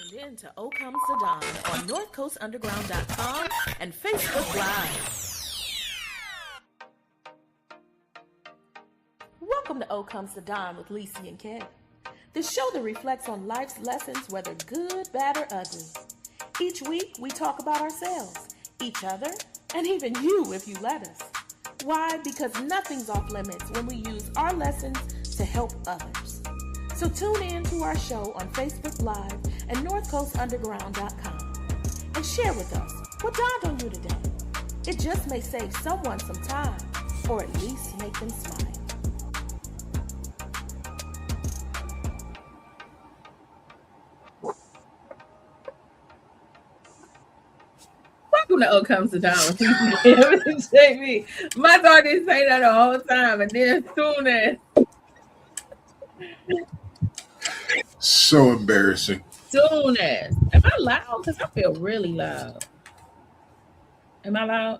tuned in to O Comes the Dawn on NorthCoastUnderground.com and Facebook Live. Welcome to O Comes the Dawn with Lisi and Kev, the show that reflects on life's lessons, whether good, bad, or ugly. Each week, we talk about ourselves, each other, and even you if you let us. Why? Because nothing's off limits when we use our lessons to help others. So tune in to our show on Facebook Live and NorthCoastUnderground.com and share with us what dawned on you today. It just may save someone some time, or at least make them smile. Welcome to O Comes the Dawn with JB. My daughter didn't say that the whole time, and then soon as so embarrassing. Am I loud? Because I feel really loud. Am I loud?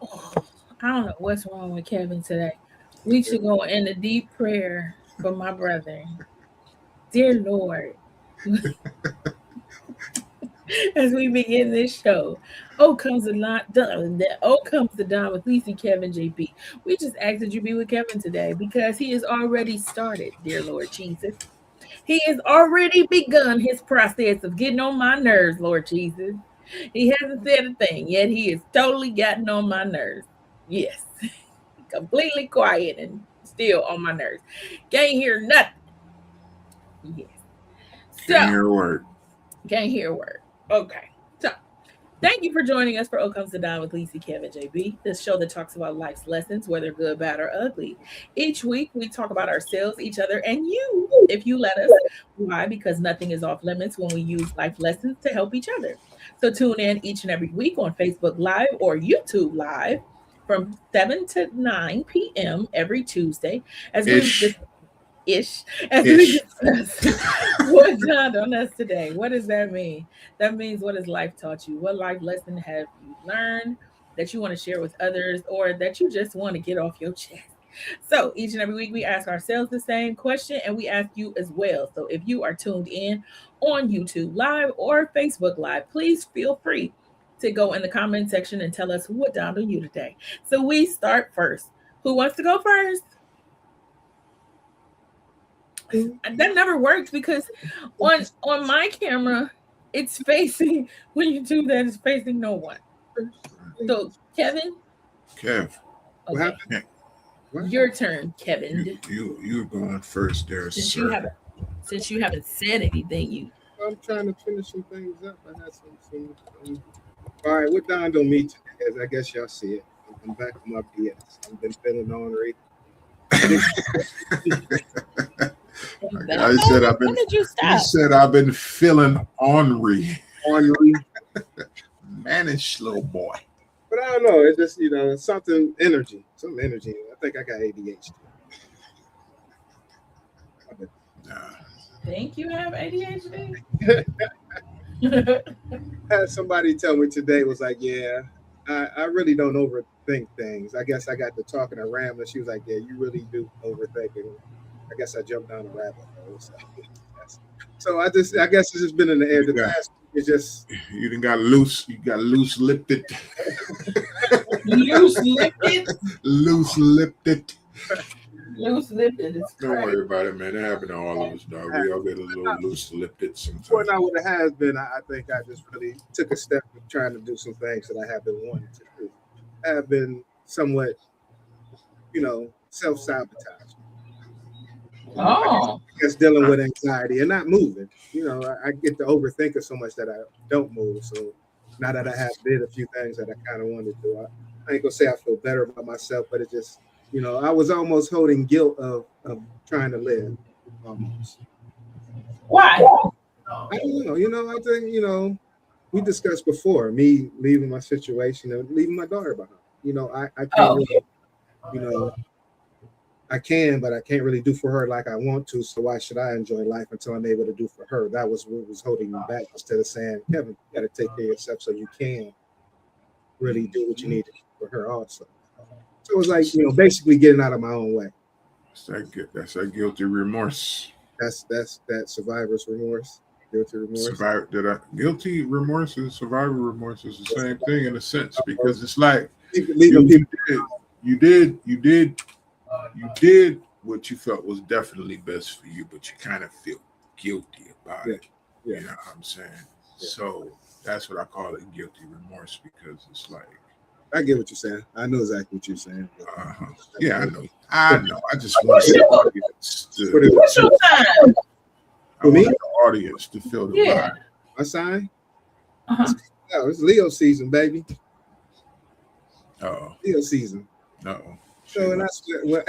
Oh, I don't know what's wrong with Kevin today. We should go in a deep prayer for my brother. Dear Lord. As we begin this show, O Comes the Dawn with Lisi, Kevin, JB. We just ask that you be with Kevin today because he has already started, dear Lord Jesus. He has already begun his process of getting on my nerves, Lord Jesus. He hasn't said a thing, yet he has totally gotten on my nerves. Yes. Completely quiet and still on my nerves. Can't hear nothing. Yes. Can't hear a word. Can't hear a word. Okay, so thank you for joining us for O Comes the Dawn with Lisi, Kevin, JB, this show that talks about life's lessons, whether good, bad, or ugly. Each week, we talk about ourselves, each other, and you, if you let us. Why? Because nothing is off limits when we use life lessons to help each other. So tune in each and every week on Facebook Live or YouTube Live from 7 to 9 p.m. every Tuesday as we discuss what dawned on us today. What does that mean? That means, what has life taught you? What life lesson have you learned that you want to share with others, or that you just want to get off your chest? So each and every week we ask ourselves the same question, and we ask you as well. So if you are tuned in on YouTube Live or Facebook Live, please feel free to go in the comment section and tell us what dawned on you today. So we start first. Who wants to go first? That never works because on my camera it's facing, when you do that, it's facing no one. So Kevin, Kev, okay, your turn, Kevin. You're going first there, since sir. You haven't said anything. I'm trying to finish some things up. I had some all right, what dawned on me today, I guess y'all see it. I'm back from my BS. I've been feeling ornery. When did you stop? He said I've been feeling ornery. Mannish little boy. But I don't know. It's just, some energy. I think I got ADHD. Think you have ADHD? Had somebody tell me today, was like, yeah, I really don't overthink things. I guess I got to talking and rambling. She was like, yeah, you really do overthink it. I guess I jumped down the rabbit hole. So I guess it's just been in the air. The past it's just you done got loose. You got loose lipped it. Loose lipped it. Loose lipped it. Loose lipped it. Don't worry about it, man. It happened to all of us, dog. We all get a little loose lipped it sometimes. Well, now what it has been, I think I just really took a step of trying to do some things that I have been wanting to do. I have been somewhat, self-sabotage. Oh, I guess dealing with anxiety and not moving. I get to overthink it so much that I don't move. So now that I have did a few things that I kind of wanted to do, I ain't gonna say I feel better about myself, but it just, I was almost holding guilt of trying to live. Almost. Why? I don't know. I think, we discussed before me leaving my situation and leaving my daughter behind. I can't really, I can, but I can't really do for her like I want to. So why should I enjoy life until I'm able to do for her? That was what was holding me back, instead of saying, Kevin, you got to take care of yourself so you can really do what you need to do for her also. So it was like, basically getting out of my own way. That's that guilty remorse. That's that survivor's remorse. Guilty remorse. Guilty remorse and survivor remorse is the same thing in a sense, because it's like Leaving people. you did what you felt was definitely best for you, but you kind of feel guilty about it. Yeah. You know what I'm saying? Yeah. So that's what I call it, guilty remorse, because it's like, I get what you're saying. I know exactly what you're saying. Yeah, I know. I just want What's your sign? I want the audience to feel the vibe. My sign? Uh-huh. It's Leo season, baby. Oh, Leo season. No. So that's what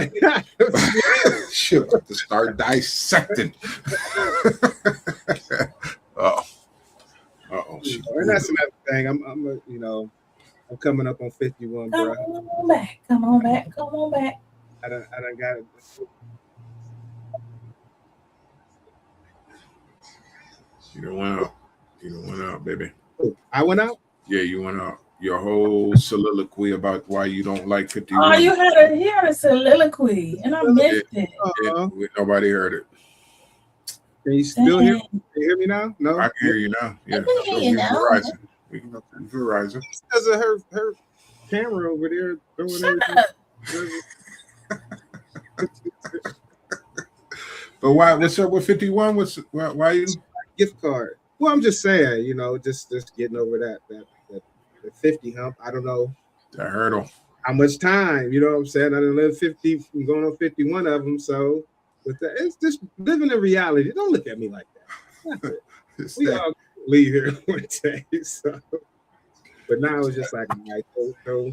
she'll have to start dissecting. Oh. And that's another thing. I'm coming up on 51, bro. Come on back. I done got it. You done went out, baby. I went out? Yeah, you went out. Your whole soliloquy about why you don't like 51. Oh, you had a soliloquy, and I missed it. Nobody heard it. Can you still hear me? Can you hear me now? No, I can hear you now. Yeah, I can hear you now. Verizon. We can Verizon. Because of her camera over there throwing everything. But why? What's up with 51? Why you? Gift card. Well, I'm just saying, just getting over that 50 hump. I don't know. The hurdle. How much time? You know what I'm saying? I done lived 50, I'm going on 51 of them. So it's just living in reality. Don't look at me like that. We all leave here one day. So, but now it's just like, go.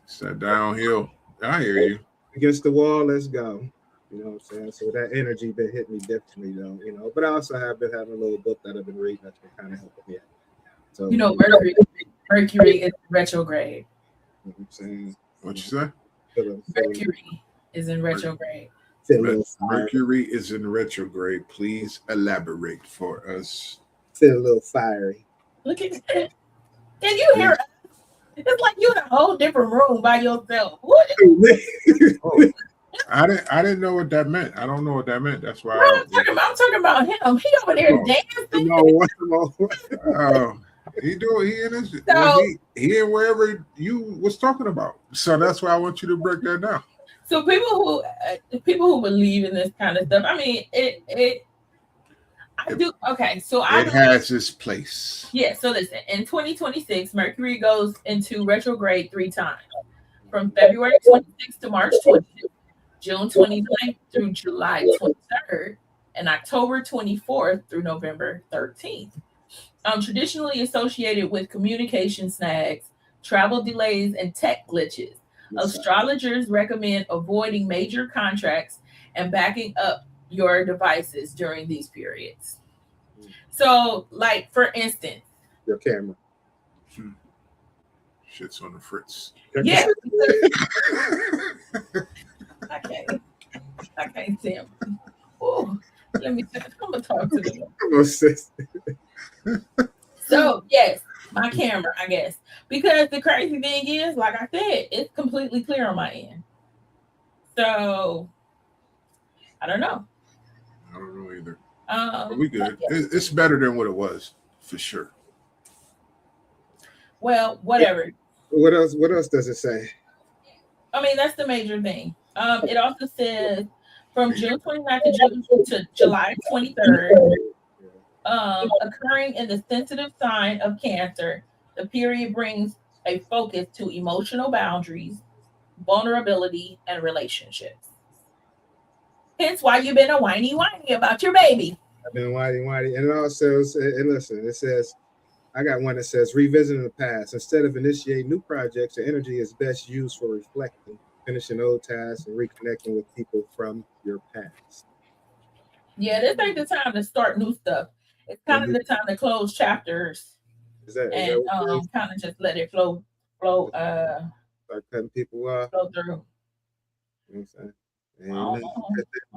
Set downhill. I hear you. Against the wall, let's go. You know what I'm saying? So that energy been hitting me differently, though. But I also have been having a little book that I've been reading that's been kind of helping me out. So Mercury is retrograde. You know what I'm saying? What you say? Mercury is in retrograde. Mercury is in retrograde. Please elaborate for us. Feel a little fiery. Look at that. Can you hear us? It's like you're in a whole different room by yourself. What? Oh, I didn't know what that meant. I don't know what that meant. That's why I'm talking about him. He over there dancing. He in his he in wherever you was talking about. So that's why I want you to break that down. So people who believe in this kind of stuff, I mean, it has its place. Yeah. So listen, in 2026, Mercury goes into retrograde 3 times, from February 26th to March 20th, June 29th through July 23rd, and October 24th through November 13th. Traditionally associated with communication snags, travel delays, and tech glitches. Astrologers recommend avoiding major contracts and backing up your devices during these periods. So, like, for instance, your camera. Shit's on the fritz. Yeah. I can't see him. Oh, let me see. I'm gonna talk to them. Come on, sis. So, yes, my camera, I guess. Because the crazy thing is, like I said, it's completely clear on my end. So, I don't know. I don't know either. But we good. Yeah. It's better than what it was, for sure. Well, whatever. What else does it say? I mean, that's the major thing. It also says from June 29th to July 23rd, occurring in the sensitive sign of Cancer, the period brings a focus to emotional boundaries, vulnerability, and relationships. Hence why you've been a whiny about your baby. I've been whiny. And it also says, and listen, it says, I got one that says, revisiting the past. Instead of initiating new projects, the energy is best used for reflecting, finishing old tasks, and reconnecting with people from your past. Yeah, this ain't the time to start new stuff. It's kind of the time to close chapters and kind of just let it flow. Start cutting people off. Flow through. You know what I'm saying?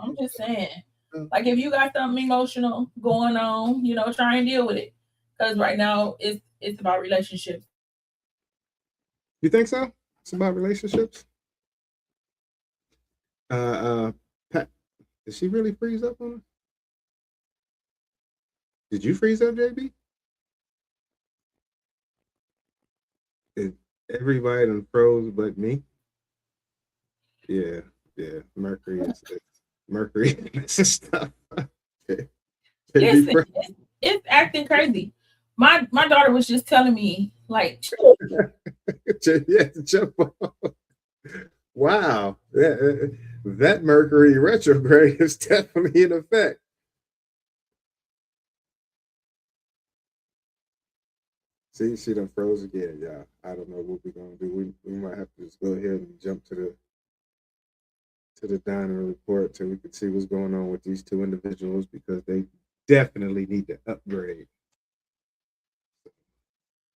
I'm just saying, like, if you got something emotional going on, try and deal with it. Because right now it's about relationships. You think so? It's about relationships? Pat, did she really freeze up on her? Did you freeze up, JB? Everybody done froze but me. Yeah. Mercury is Mercury. This is stuff. Listen, it's acting crazy. My daughter was just telling me, like, jump on. Wow. That Mercury retrograde is definitely in effect. See, she done froze again, y'all. I don't know what we're gonna do. We might have to just go ahead and jump to the Donna report so we can see what's going on with these two individuals because they definitely need to upgrade.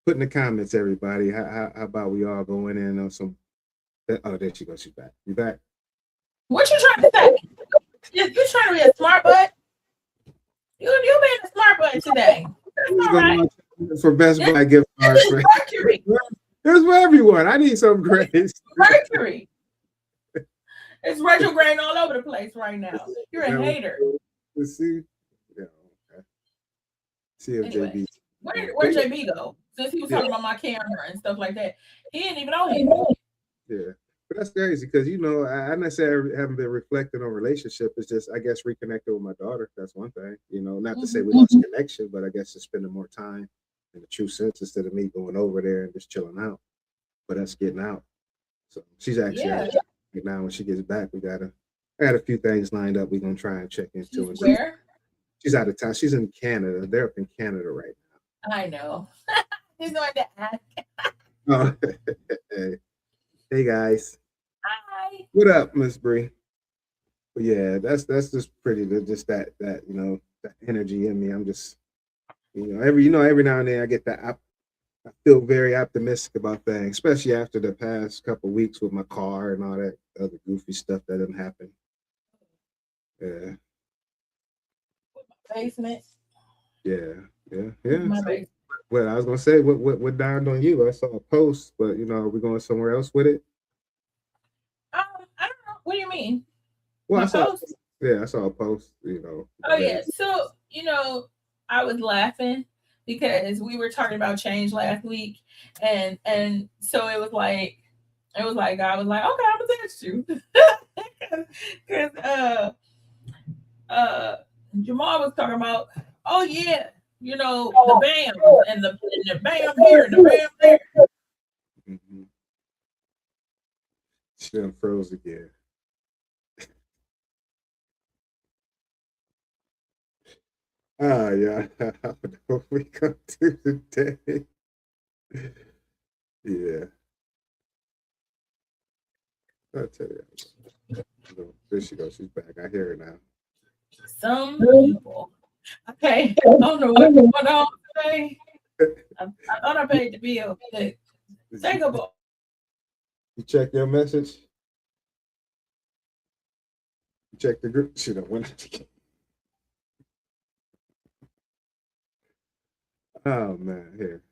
Put in the comments, everybody. How about we all go in on some? Oh, there she goes. She's back. You back? What you trying to say? You trying to be a smart butt? You being a smart butt today. That's all right. For Best Buy gift cards. Mercury. It's for everyone. I need some grace. Mercury. It's retrograde all over the place right now. You're a hater. Let's see. Yeah, okay. See if anyway, JB. Where'd JB go? Since he was talking about my camera and stuff like that, he didn't even know him. Yeah, but that's crazy because I necessarily haven't been reflecting on relationship. It's just I guess reconnected with my daughter. That's one thing. Not to say we lost connection, but I guess just spending more time in the true sense instead of me going over there and just chilling out. But us getting out. So she's actually out now. When she gets back, I got a few things lined up. We're gonna try and check into. Where? She's out of town. She's in Canada. They're up in Canada right now. I know. He's going to ask. Oh, hey guys. Hi. What up, Miss Bree? But yeah, that's just pretty. Just that that energy in me. I'm just every now and then I get that. I feel very optimistic about things, especially after the past couple of weeks with my car and all that other goofy stuff that didn't happen. Yeah. Basement. Yeah. My basement. Well, I was gonna say what dawned on you. I saw a post, but are we going somewhere else with it? I don't know. What do you mean? Well, I saw a post. Oh yeah. So I was laughing because we were talking about change last week, and so it was like I was like, okay, I'm gonna text you because Jamal was talking about, oh yeah, the bam and the bam here and the bam there. Mm-hmm. She done froze again. Yeah. What we come to today? Yeah. I'll tell you. There she goes. She's back. I hear her now. Some people. Okay. I don't know what's going on today. I thought I paid the bill. Take a book. You check your message? You check the group? She don't went. Oh man, here.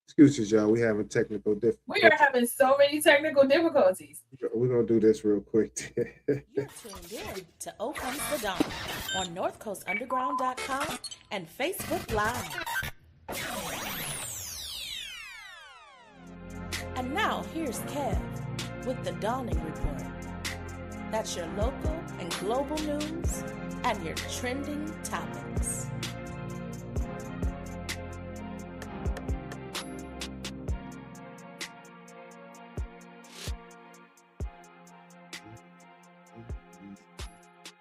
Excuses, y'all. We having technical difficulties. We are having so many technical difficulties. We're gonna do this real quick. You're tuned in to O Comes the Dawn on NorthCoastUnderground.com and Facebook Live. And now here's Kev with the Dawning Report. That's your local and global news and your trending topics.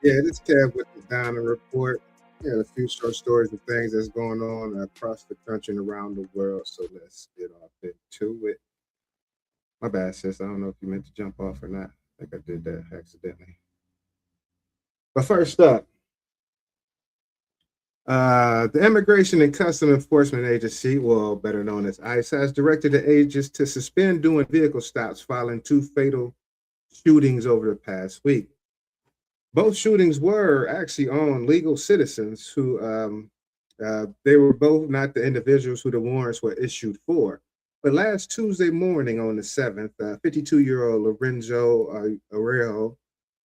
Yeah, this Kev with the Dawning Report. Yeah, a few short stories of things that's going on across the country and around the world. So let's get off into it. My bad, sis. I don't know if you meant to jump off or not. I think I did that accidentally. But first up, the Immigration and Customs Enforcement Agency, well, better known as ICE, has directed the agents to suspend doing vehicle stops following 2 fatal shootings over the past week. Both shootings were actually on legal citizens who they were both not the individuals who the warrants were issued for. But last Tuesday morning on the 7th, 52-year-old Lorenzo Arejo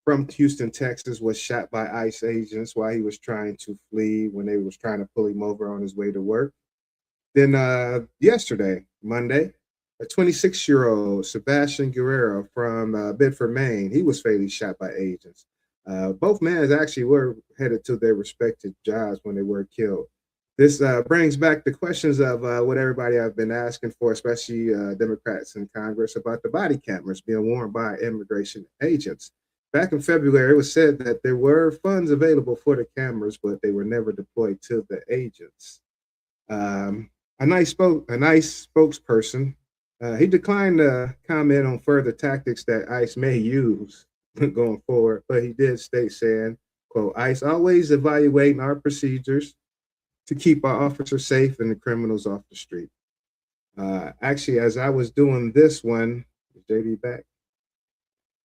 from Houston, Texas, was shot by ICE agents while he was trying to flee when they was trying to pull him over on his way to work. Then yesterday, Monday, a 26-year-old Sebastian Guerrero from Bedford, Maine, he was fatally shot by agents. Both men actually were headed to their respective jobs when they were killed. This brings back the questions of what everybody have been asking for, especially Democrats in Congress, about the body cameras being worn by immigration agents. Back in February, it was said that there were funds available for the cameras, but they were never deployed to the agents. A nice spokesperson, he declined to comment on further tactics that ICE may use going forward, but he did state saying, quote, ICE always evaluating our procedures to keep our officers safe and the criminals off the street. Actually, as I was doing this one, JD back.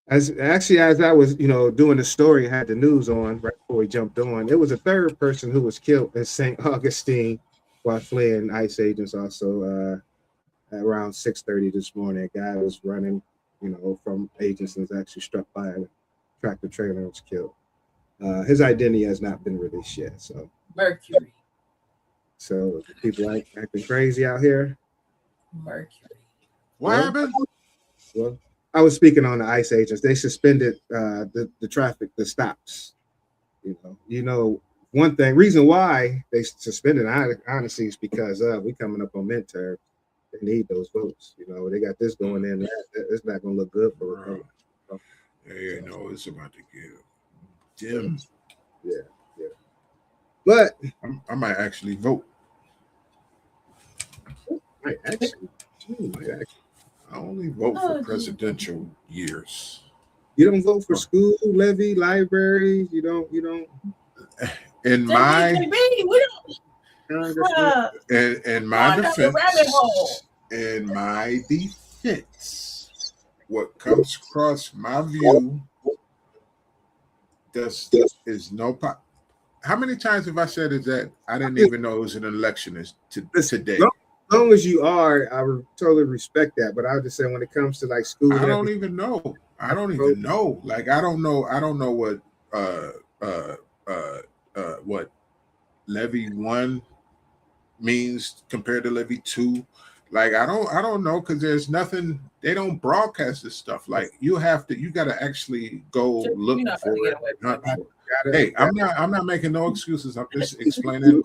As I was, doing the story, had the news on right before we jumped on. It was a third person who was killed in St. Augustine while fleeing ICE agents. Also, at around 6:30 this morning, a guy was running, from agents and was actually struck by a tractor trailer and was killed. His identity has not been released yet. So Mercury. So people acting crazy out here. Mercury. What happened? Well, I was speaking on the ICE agents. They suspended the traffic, the stops. One reason why they suspended, honestly, is because we coming up on midterm. They need those votes. They got this going in. It's not going to look good for Republicans. Yeah, it's about to get dim. Yeah. But I might actually vote. I only vote for presidential years. You don't vote for school levy, libraries. You don't. In my defense, what comes across my view, is no. How many times have I said is that I didn't even know it was an election today? As long as you are, I would totally respect that. But I would just say when it comes to like school, I don't even know. Like I don't know what levy 1 means compared to levy 2. Like I don't know, because there's nothing. They don't broadcast this stuff. Like you got to actually go look for it. Hey, I'm not making no excuses. I'm just explaining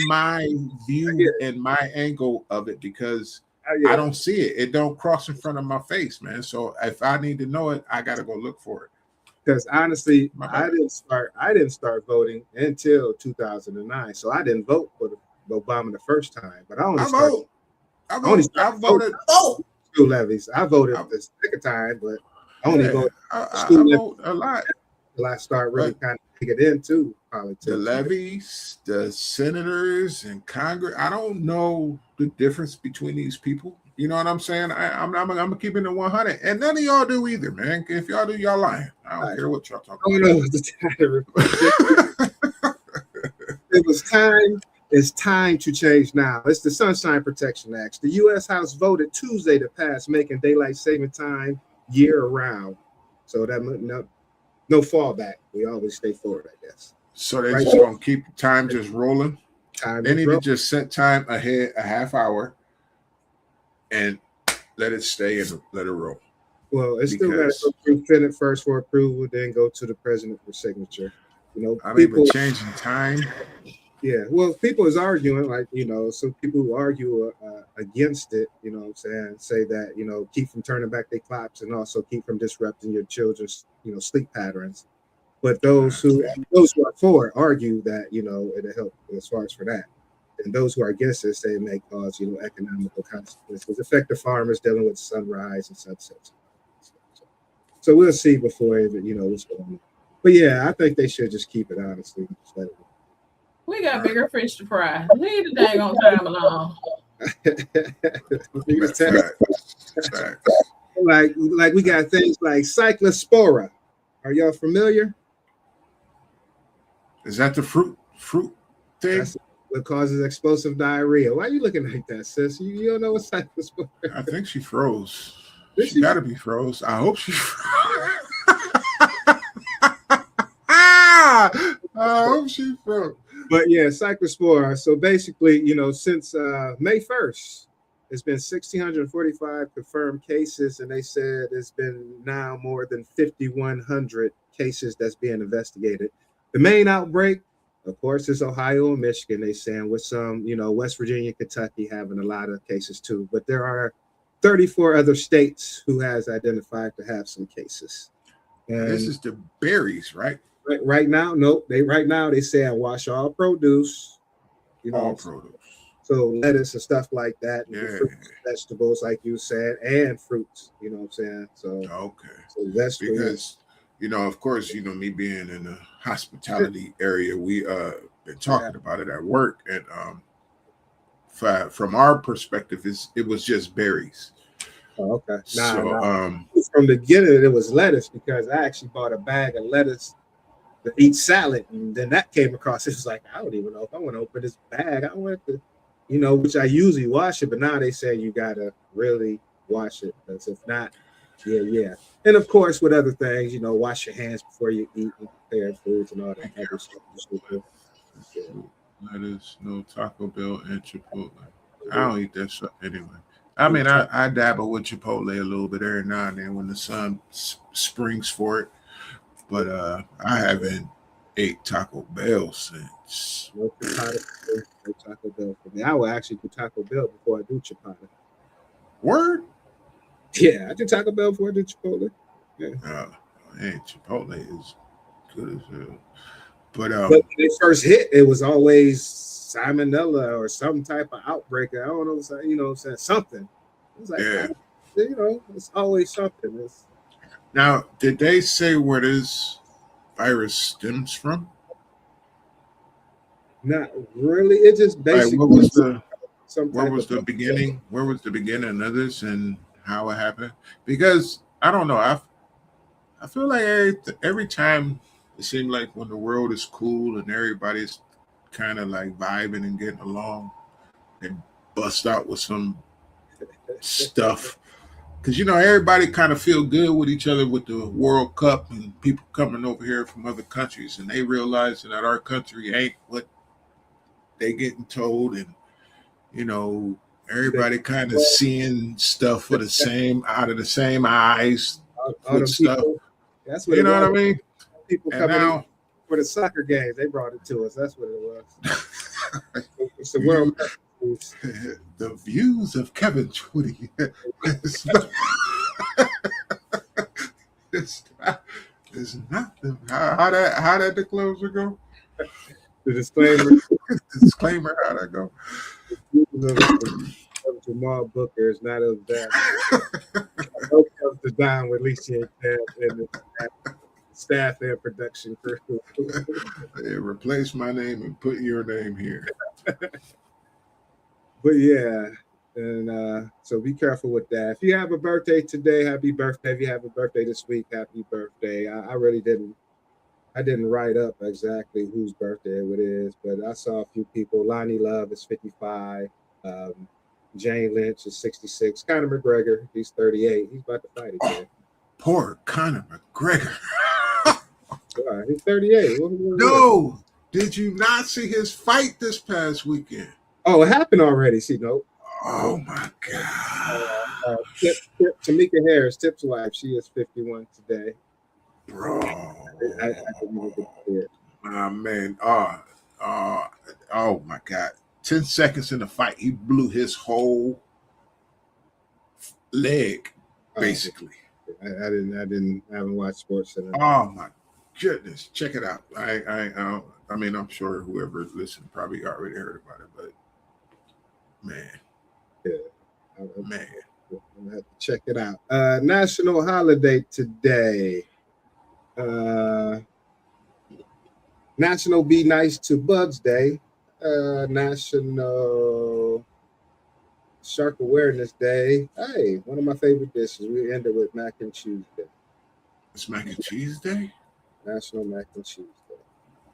my view and my angle of it, because I don't see it. It don't cross in front of my face, man. So if I need to know it, I got to go look for it. Because honestly, I didn't start voting until 2009. So I didn't vote for Obama the first time, but I voted school levies. I voted the second time, but I only voted vote a lot. Till I start really kind of digging into politics. The levies, the senators and Congress. I don't know the difference between these people. You know what I'm saying? I'm keeping it 100, and none of y'all do either, man. If y'all do, y'all lying. I don't care what y'all talking about. It was time. It's time to change now. It's the Sunshine Protection Act. The U.S. House voted Tuesday to pass making daylight saving time year-round. So that no fallback. We always stay forward, I guess. So they're just gonna keep time just rolling. They need to just set time ahead a half hour and let it stay and let it roll. Well, it's still got to go through Senate first for approval, then go to the president for signature. People changing time. Yeah, well, people is arguing, some people who argue against it, say that, keep from turning back their clocks and also keep from disrupting your children's, sleep patterns. But those who are for it argue that, it'll help as far as for that. And those who are against it say it may cause, economical consequences, affect the farmers dealing with sunrise and sunsets. So we'll see before what's going on. But yeah, I think they should just keep it, honestly. Just let it. We got bigger fish to fry. Leave the dang on time alone. Like we got things like Cyclospora. Are y'all familiar? Is that the fruit thing? what causes explosive diarrhea. Why are you looking like that, sis? You don't know what cyclosporin. I think she froze. Did She she? got to be froze. I hope she. I hope she froze. But yeah, cyclospora. So basically, since May 1st, it's been 1,645 confirmed cases, and they said it's been now more than 5,100 cases that's being investigated. The main outbreak, of course, is Ohio and Michigan. They saying with some, West Virginia, Kentucky having a lot of cases too. But there are 34 other states who has identified to have some cases. And This is the berries, right? right now, nope. Right now they say wash all produce, All produce. so lettuce and stuff like that, and Yeah. fruits, vegetables, like you said, and fruits. You know what I'm saying? So, Okay. so vegetables. Because of course, me being in the hospitality area, we been talking about it at work, and from our perspective, it was just berries. Oh, okay. So From the beginning, it was lettuce because I actually bought a bag of lettuce to eat salad, and then that came across. It was like, I don't even know if I want to open this bag. I want to, which I usually wash it, but now they say you gotta really wash it, because if not, yeah. And of course, with other things, wash your hands before you eat and prepare foods and all that other stuff. lettuce, no Taco Bell and Chipotle. I don't eat that stuff anyway. I mean, I dabble with Chipotle a little bit every now and then when the sun springs for it, but I haven't ate Taco Bell since. No Taco Bell for me. I will actually do Taco Bell before I do Chipotle. Word? Yeah, I do Taco Bell before I do Chipotle. Yeah. Chipotle is good as hell. But when they first hit, it was always salmonella or some type of outbreak. I don't know, something. It was like, it's always something. Now, did they say where this virus stems from? Not really. It just basically where was the beginning? Where was the beginning of this and how it happened? Because I don't know. I feel like every time it seems like when the world is cool and everybody's kind of like vibing and getting along, they bust out with some stuff. Because everybody kind of feel good with each other with the World Cup and people coming over here from other countries, and they realizing that our country ain't what they getting told, and everybody kind of seeing stuff out of the same eyes with stuff. That's what what I mean. People and coming now, in for the soccer games, they brought it to us. That's what it was. It's the World Cup. The views of Kevin Twitty. It's not the how that the closer go. The disclaimer. The disclaimer. How that go? Jamal Booker is not of that. Welcome to Dine with Lisa and Kev and the staff and production crew. Replace my name and put your name here. But yeah, and so be careful with that. If you have a birthday today, happy birthday. If you have a birthday this week, happy birthday. I really didn't write up exactly whose birthday it is, but I saw a few people. Lonnie Love is 55. Jane Lynch is 66. Conor McGregor, he's 38. He's about to fight again. Poor Conor McGregor. He's 38. No, did you not see his fight this past weekend? Oh, it happened already. See, no. Oh my God. Tamika Harris, Tip's wife, she is 51 today. Bro. I didn't get it. My man. Oh my God. 10 seconds in the fight, he blew his whole leg, basically. I haven't watched Sports Center. Oh my goodness. Check it out. I mean, I'm sure whoever listened probably already heard about it, but man. Yeah. Man. I'm gonna have to check it out. National holiday today. National Be Nice to Bugs Day. National Shark Awareness Day. Hey, one of my favorite dishes. We ended with mac and cheese day. It's mac and cheese day? National Mac and Cheese Day.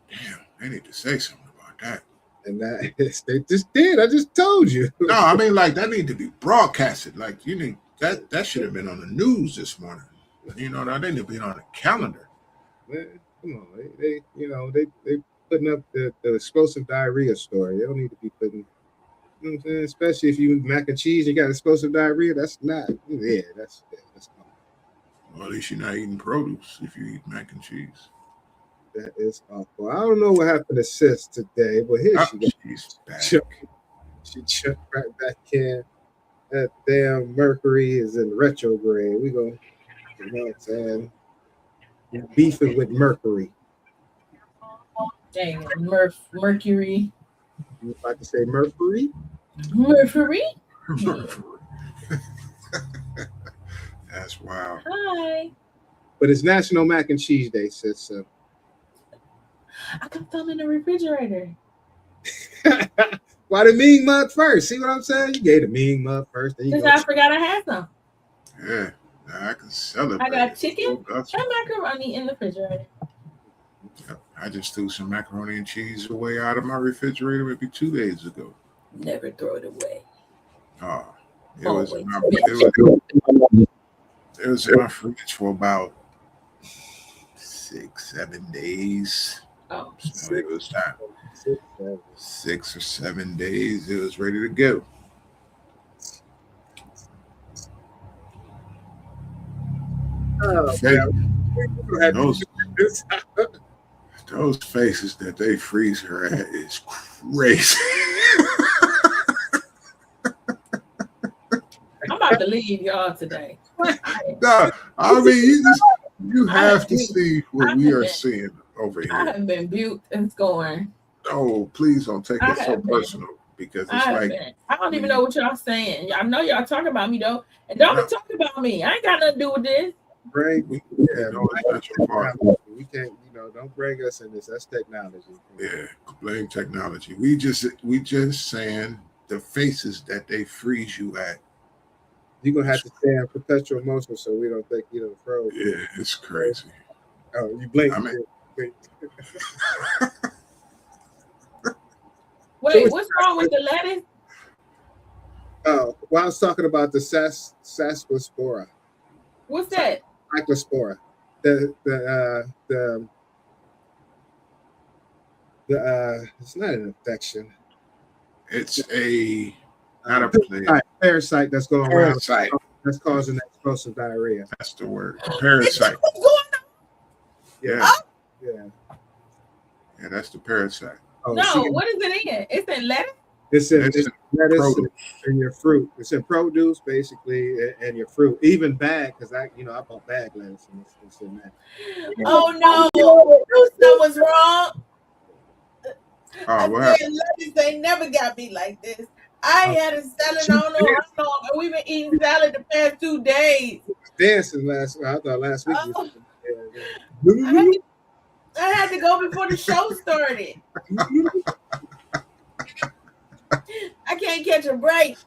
Damn, they need to say something about that. And that they just did. I just told you. No, I mean like that need to be broadcasted. Like you need that should have been on the news this morning. You know, that need to be on the calendar. Man, come on, they they putting up the explosive diarrhea story. They don't need to be putting. You know what I'm saying? Especially if you eat mac and cheese, you got explosive diarrhea. That's not. Yeah, that's. Well, at least you're not eating produce if you eat mac and cheese. That is awful. I don't know what happened to Sis today, but here She's bad. She jumped right back in. That damn Mercury is in retrograde. We go, you know what I'm saying? Beefing with Mercury. Dang, Mercury. You about to say Mercury? Mercury? That's wild. Hi. But it's National Mac and Cheese Day, Sis. So. I got some in the refrigerator. Why the Ming Mug first? See what I'm saying? You gave the Ming Mug first. Because I forgot I had some. Yeah, I can celebrate. I got chicken and macaroni in the refrigerator. I just threw some macaroni and cheese away out of my refrigerator maybe 2 days ago. Never throw it away. Oh, it Always. was in my fridge for about 6-7 days. Oh, So it was time. 6 or 7 days. It was ready to go. Oh, those faces that they freeze her at is crazy. I'm about to leave y'all today. No, I mean you have to see what we are seeing over I here. have been mute and scorned. Oh, please don't take it so personal because it's like I don't even know what y'all saying. I know y'all talking about me though, and don't be talking about me. I ain't got nothing to do with this. Right? no, it's not your fault. We can't, don't bring us in this. That's technology. Yeah, blame technology. We just saying the faces that they freeze you at. You're gonna have to stay in perpetual motion so we don't think you froze. Yeah, it's crazy. Oh, you blink. Wait, what's wrong with the lettuce? Oh, well, I was talking about the Sasquaspora. What's that? Cyclospora. It's not an infection. It's not a plague. Parasite that's going around. Parasite. That's causing explosive diarrhea. That's the word. Parasite. Yeah. Yeah. Yeah, that's the parasite. Oh, no, what is it in? It's in lettuce? It's in lettuce produce. and your fruit. It's in produce, basically, and your fruit. Even bag, because I bought bag lettuce and it's in that. Oh no, something was wrong. Oh, what happened? Lettuce ain't never got me like this. I had a salad. I don't know how long. We've been eating salad the past 2 days. Dancing last week. I thought last week. I had to go before the show started. I can't catch a break.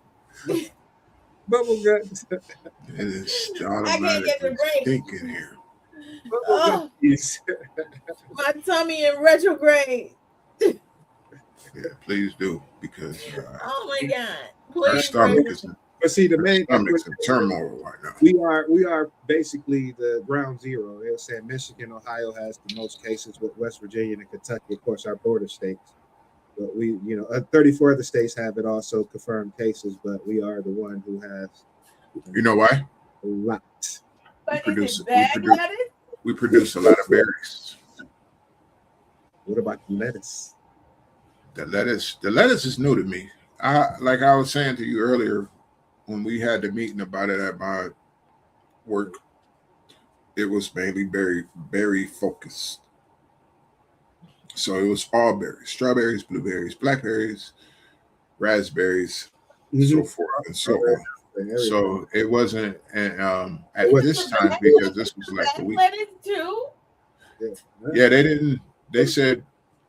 Bubble guts. It is I can't get the automatically break. stinking here. Oh, my tummy in retrograde. Yeah, please do because Oh my God! our Please, stomach is But see, the main stomach's in turmoil right now. we are basically the ground zero. They're saying Michigan, Ohio has the most cases, with West Virginia and Kentucky, of course, our border states. But we, 34 other states have it also confirmed cases, but we are the one who has. You know why? A lot. but we is it bag lettuce? We produce a lot of berries. What about the lettuce? The lettuce is new to me. Like I was saying to you earlier when we had the meeting about it at my work, it was mainly berry focused. So it was all berries: strawberries, blueberries, blackberries, raspberries, so forth and so on. So it wasn't at this time because this was like the week. Lettuce too. Yeah, they didn't. They said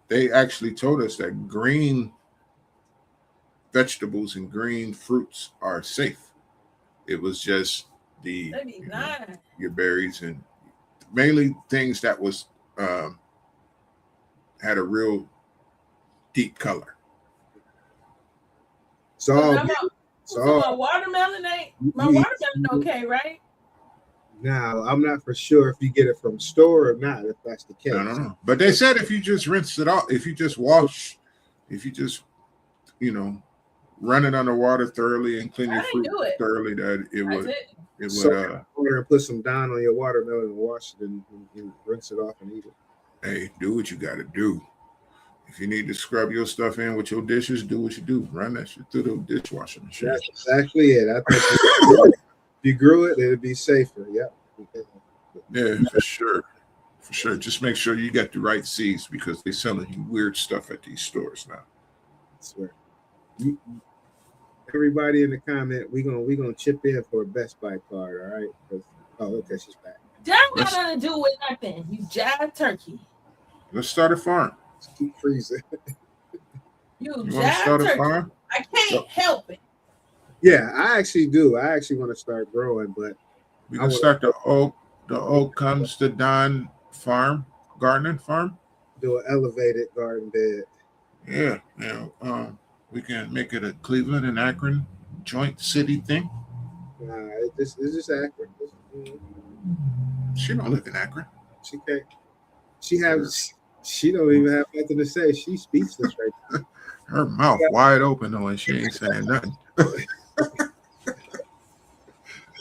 they actually told us that green vegetables and green fruits are safe. It was just your berries and mainly things that was had a real deep color. It's all So good. It's so all my watermelon ain't my we- watermelon okay, right? now. I'm not for sure if you get it from store or not. If that's the case, I don't know. But they said if you just rinse it off, if you just run it underwater thoroughly and clean I your didn't fruit do it. thoroughly, that it I would did. so water and put some Dawn on your watermelon and wash it and rinse it off and eat it. hey, do what you got to do. If you need to scrub your stuff in with your dishes, do what you do. Run that shit through the dishwasher machine. That's exactly it. I think if you grew it, it'd be safer. Yep. Yeah, for sure. For sure. Just make sure you got the right seeds because they're selling you weird stuff at these stores now. I swear. Everybody in the comment, we gonna chip in for a Best Buy card, all right? Okay, she's back. That got nothing to do with nothing. You jive turkey. Let's start a farm. Just keep freezing. You You want to jive start a turkey. farm? I can't help it. Yeah, I actually do. I actually want to start growing, but We can start the Oak Comes to Don farm, gardening farm. do an elevated garden bed. Yeah. We can make it a Cleveland and Akron joint city thing. Nah, it's just accurate. She don't live in Akron. She can't. She don't even have nothing to say. She's speechless right now. Her mouth wide open though, and she ain't saying nothing.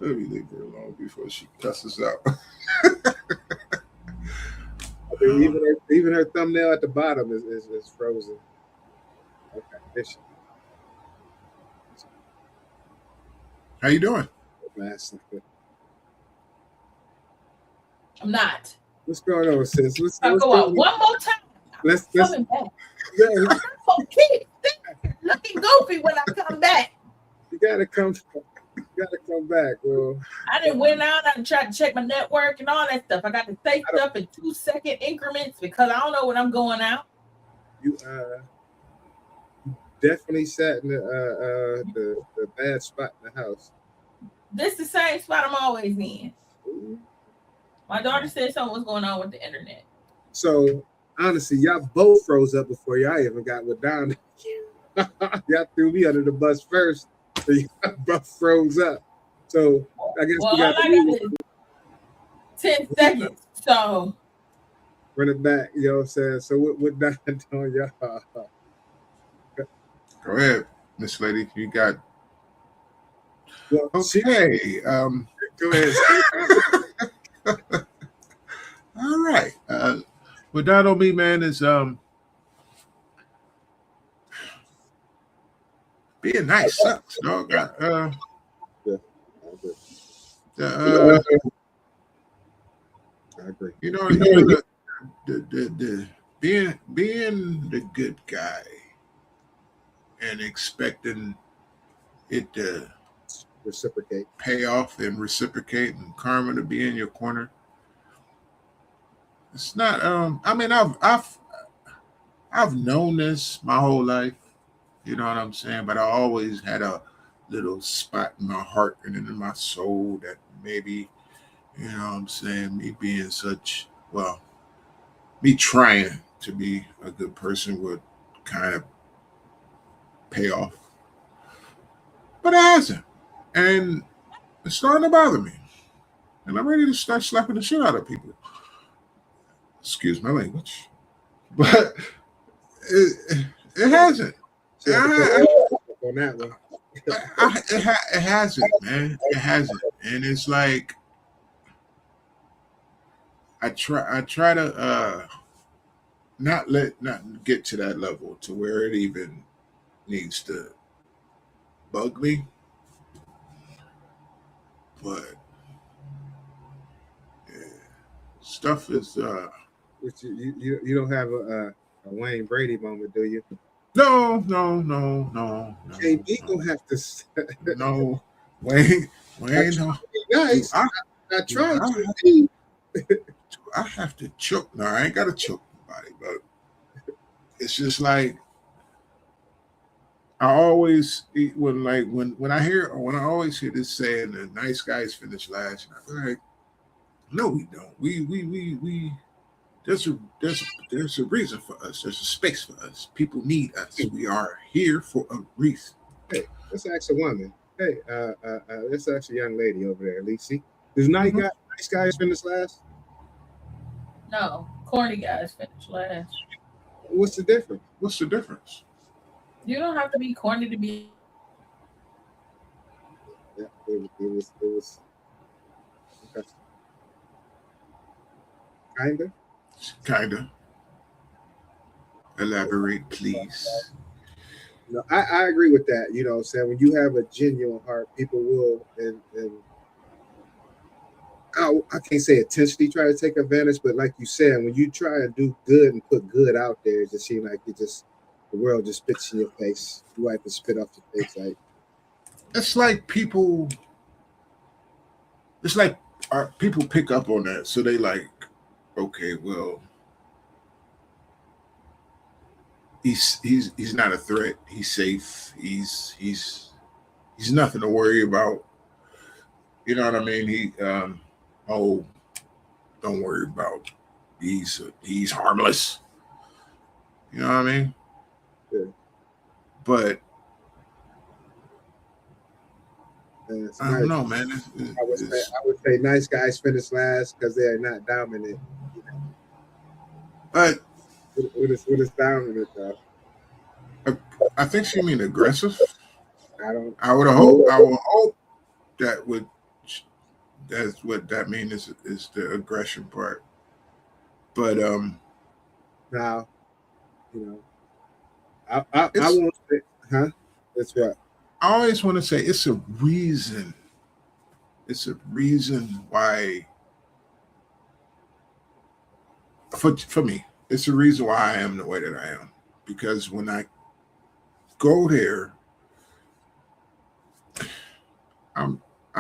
Let me leave her alone before she cusses out. I mean, even her thumbnail at the bottom is frozen. Okay, there she How you doing? is. I'm not. What's going on, sis? What's I'll go out one more time. Let's Coming back. yeah, Oh, kid, looking goofy when I come back. you gotta come back. Well, I didn't went out and tried to check my network and all that stuff. I got to say stuff in 2-second increments because I don't know when I'm going out. you definitely sat in the bad spot in the house. This the same spot I'm always in. My daughter said something was going on with the internet. So honestly, y'all both froze up before y'all even got with down. Y'all threw me under the bus first, so y'all both froze up. So I guess Well, we got all I got is 10 seconds. So run it back. You know what I'm saying? So what Don doing, y'all? Go ahead, Miss Lady. You got Well, okay. go ahead. All right. What that on me, man, is being nice sucks, dog. Yeah. I agree. You know, the being the good guy and expecting it to Reciprocate. pay off and reciprocate and karma to be in your corner. It's not. I mean, I've known this my whole life. You know what I'm saying? But I always had a little spot in my heart and in my soul that maybe, you know what I'm saying, me trying to be a good person would kind of pay off. But it hasn't. And it's starting to bother me. And I'm ready to start slapping the shit out of people. Excuse my language. But it hasn't. On that one. It hasn't, man. It hasn't. And it's like I try to not get to that level to where it even needs to bug me. But yeah, stuff is You don't have a Wayne Brady moment, do you? no. KB gonna have to. No, Wayne. No. Nice. I tried to. I have to choke. No, I ain't got to choke nobody, but it's just like I always when I always hear this saying, "The nice guys finish last," and I'm like, no, we don't. We. There's a reason for us. There's a space for us. People need us. We are here for a reason. Hey, let's ask a woman. Hey, let's ask a young lady over there, Lisi. Does nice guys finish last? No, corny guys finish last. What's the difference? What's the difference? You don't have to be corny to be. Yeah, it was okay. Kinda. Elaborate, please. No, I agree with that. You know what I'm saying? When you have a genuine heart, people will and I can't say intentionally try to take advantage, but like you said, when you try to do good and put good out there, it just seems like the world just spits in your face. You have to spit off your face. Like It's like people people pick up on that, so they like, okay, well, he's not a threat. He's safe. He's nothing to worry about. You know what I mean? Oh, don't worry about. He's harmless. You know what I mean? Yeah. But I don't nice. know, man. I would say nice guys finish last because they are not dominant. You know? But What is dominant though? I think she mean aggressive. I would hope that's what that means is the aggression part. But now, you know, I won't say, huh? That's what I always want to say. It's a reason. It's a reason why. For me, it's a reason why I am the way that I am. Because when I go there, I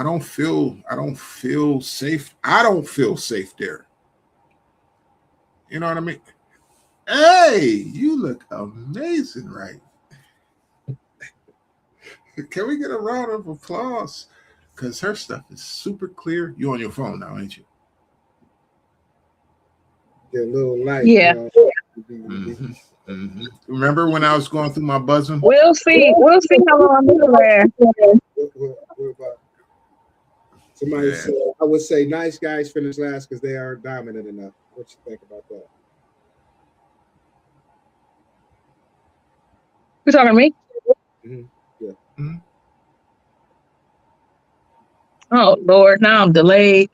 don't feel safe. I don't feel safe there. You know what I mean? Hey, you look amazing, right? Can we get a round of applause? Because her stuff is super clear. You on your phone now, ain't you? get a little light. Yeah. Remember when I was going through my buzzing? We'll see. We'll see how long this lasts. What about somebody Yeah. said, I would say nice guys finish last because they aren't dominant enough. What you think about that? You talking to me? Mhm. Yeah. Mhm. Oh Lord, now I'm delayed.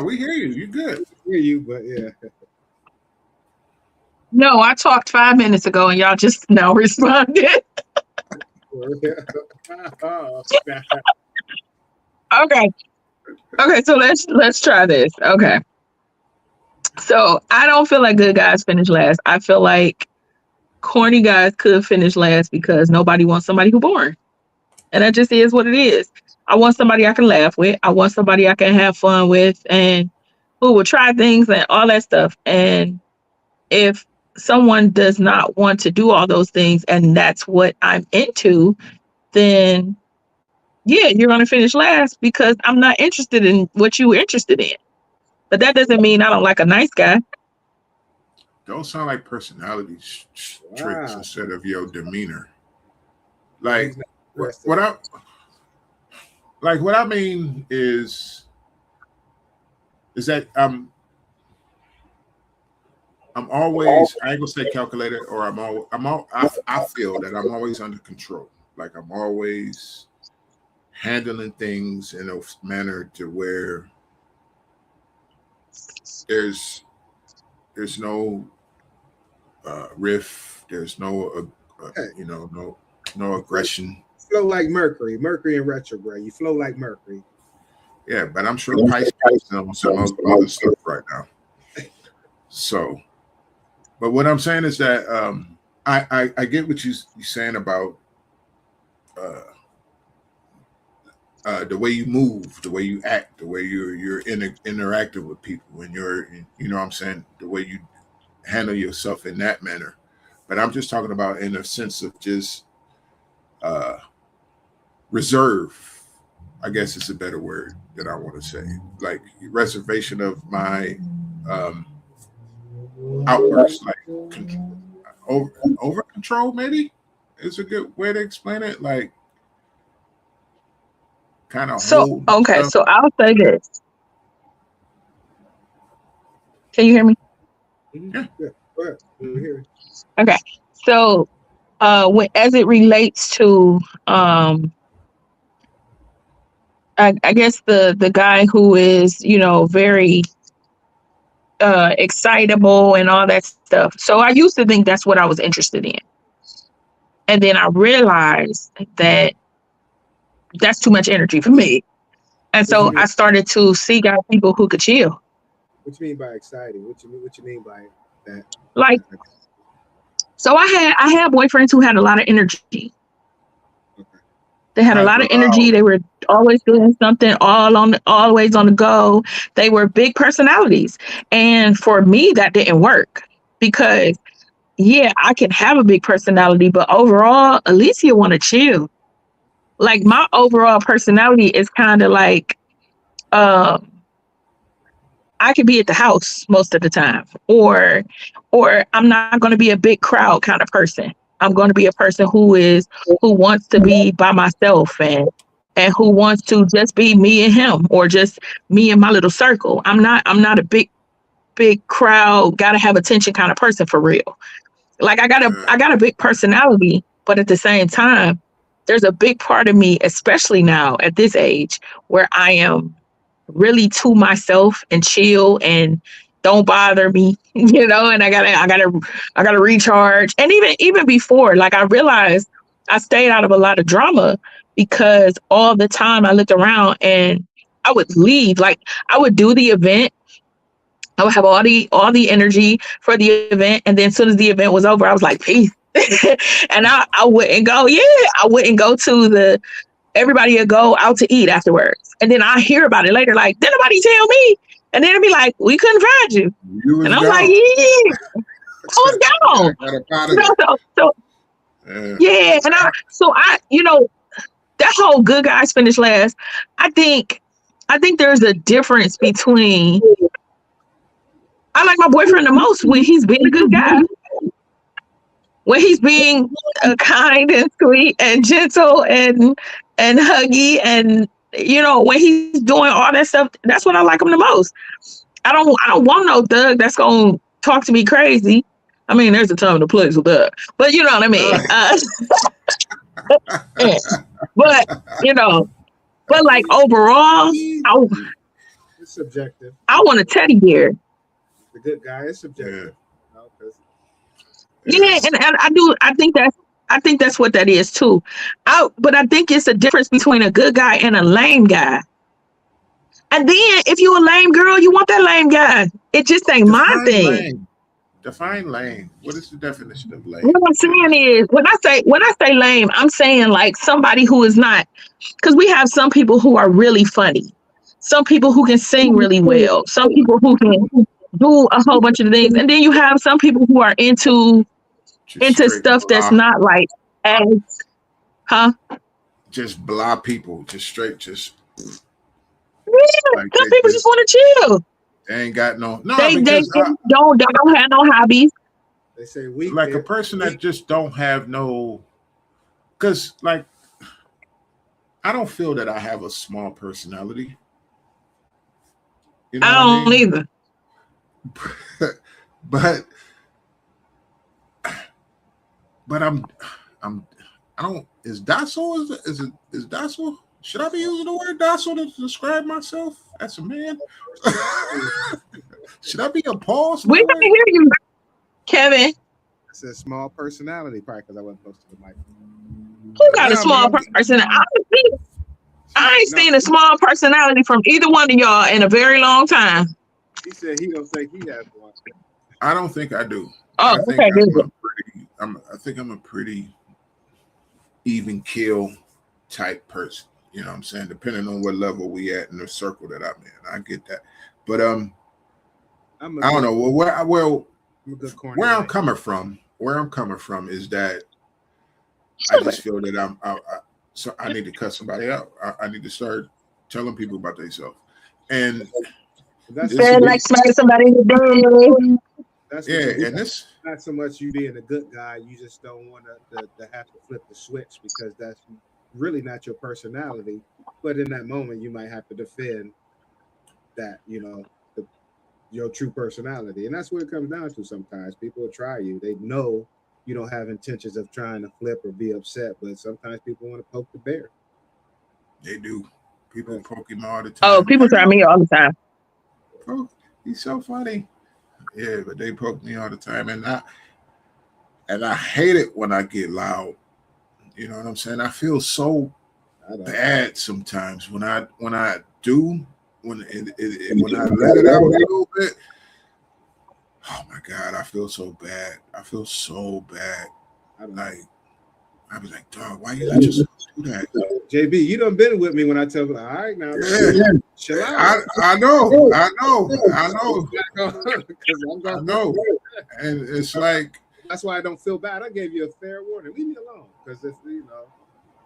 We hear you. You good. Hear you, but yeah. No, I talked 5 minutes ago and y'all just now responded. Oh, Okay. Okay, so let's try this. Okay. So I don't feel like good guys finish last. I feel like corny guys could finish last because nobody wants somebody who's boring. And that just is what it is. I want somebody I can laugh with. I want somebody I can have fun with and who will try things and all that stuff. And if someone does not want to do all those things and that's what I'm into, then yeah, you're going to finish last because I'm not interested in what you were interested in. But that doesn't mean I don't like a nice guy. Those sound like personality traits Wow. instead of your demeanor. Like Interesting. what I mean is that I'm always, I ain't gonna say calculated, or I feel that I'm always under control. Like I'm always handling things in a manner to where there's no riff, there's no no aggression. Flow like Mercury in retrograde. You flow like Mercury. Yeah, but I'm sure Pisces on some other stuff right now. So, but what I'm saying is that I get what you're saying about the way you move, the way you act, the way you're interactive with people, and you know what I'm saying, the way you handle yourself in that manner. But I'm just talking about in a sense of just reserve, I guess it's a better word that I want to say, like reservation of my outbursts, like over control, maybe is a good way to explain it. Like, kind of So okay, so I'll say this. Can you hear me? Yeah. Go ahead. We're here. Okay. So when as it relates to I guess the guy who is, you know, very excitable and all that stuff. So I used to think that's what I was interested in. And then I realized that that's too much energy for me. And What you so mean? I started to seek out people who could chill. What you mean by exciting? What you mean by that? Like, so I had boyfriends who had a lot of energy. Okay. They had a lot of energy. They were always doing something, always on the go. They were big personalities. And for me, that didn't work because yeah, I can have a big personality, but overall, Alicia want to chill. Like my overall personality is kind of like, I could be at the house most of the time, or I'm not going to be a big crowd kind of person. I'm going to be a person who wants to be by myself and who wants to just be me and him, or just me and my little circle. I'm not a big crowd, gotta have attention kind of person for real. Like I got a big personality, but at the same time, there's a big part of me, especially now at this age, where I am really to myself and chill and don't bother me, you know, and I gotta recharge. And even before, like I realized I stayed out of a lot of drama because all the time I looked around and I would leave. Like I would do the event, I would have all the energy for the event, and then as soon as the event was over, I was like, peace. And I wouldn't go. Yeah, I wouldn't go to everybody would go out to eat afterwards. And then I hear about it later, like, did nobody tell me? And then it'd be like, we couldn't find you. And I'm like, yeah, I was gone. Yeah. And I, you know, that whole good guys finish last. I think there's a difference between, I like my boyfriend the most when he's being a good guy. When he's being kind and sweet and gentle and huggy, and you know, when he's doing all that stuff, that's when I like him the most. I don't want no thug that's gonna talk to me crazy. I mean, there's a time and a place with that, but you know what I mean. But you know, but like overall, it's subjective. I want a teddy bear. The good guy is subjective. Yeah, and I think that's what that is too. But I think it's a difference between a good guy and a lame guy. And then if you a lame girl, you want that lame guy. It just ain't my thing. Lame. Define lame. What is the definition of lame? What I'm saying is, when I say lame, I'm saying like somebody who is not, because we have some people who are really funny, some people who can sing really well, some people who can do a whole bunch of things, and then you have some people who are into stuff that's not like as, just blah people, just straight, like some people just want to chill. They ain't got no. They don't have no hobbies. They say we like a person that just don't have no, because like I don't feel that I have a small personality. You know I don't either. But I don't. Is docile? Is docile? Should I be using the word docile to describe myself as a man? Should I be a pause? We can hear you, Kevin. It says small personality, probably because I wasn't close to the mic. Who got a small personality? I ain't seen a small personality from either one of y'all in a very long time. He said he don't think he has one. I don't think I do. Oh, okay, good. I think I'm a pretty even keel type person. You know what I'm saying? Depending on what level we at in the circle that I'm in. I get that. But I don't know. Where I'm coming from is that I just feel that so I need to cut somebody out. I need to start telling people about themselves. And that's like smacking somebody in the day. Yeah, and not so much you being a good guy. You just don't want to have to flip the switch because that's really not your personality. But in that moment, you might have to defend that, your true personality. And that's what it comes down to sometimes. People will try you. They know you don't have intentions of trying to flip or be upset, but sometimes people want to poke the bear. They do. People poke him all the time. Oh, people try me all the time. Oh, he's so funny. Yeah, but they poke me all the time. And I hate it when I get loud. You know what I'm saying? I feel so bad sometimes when I do. When I let it out a little bit, oh my God, I feel so bad. I feel so bad. I be like, dog, why you just do that? JB, you done been with me when I tell you, all right, now, chill out. I know. And it's like, that's why I don't feel bad. I gave you a fair warning. Leave me alone, because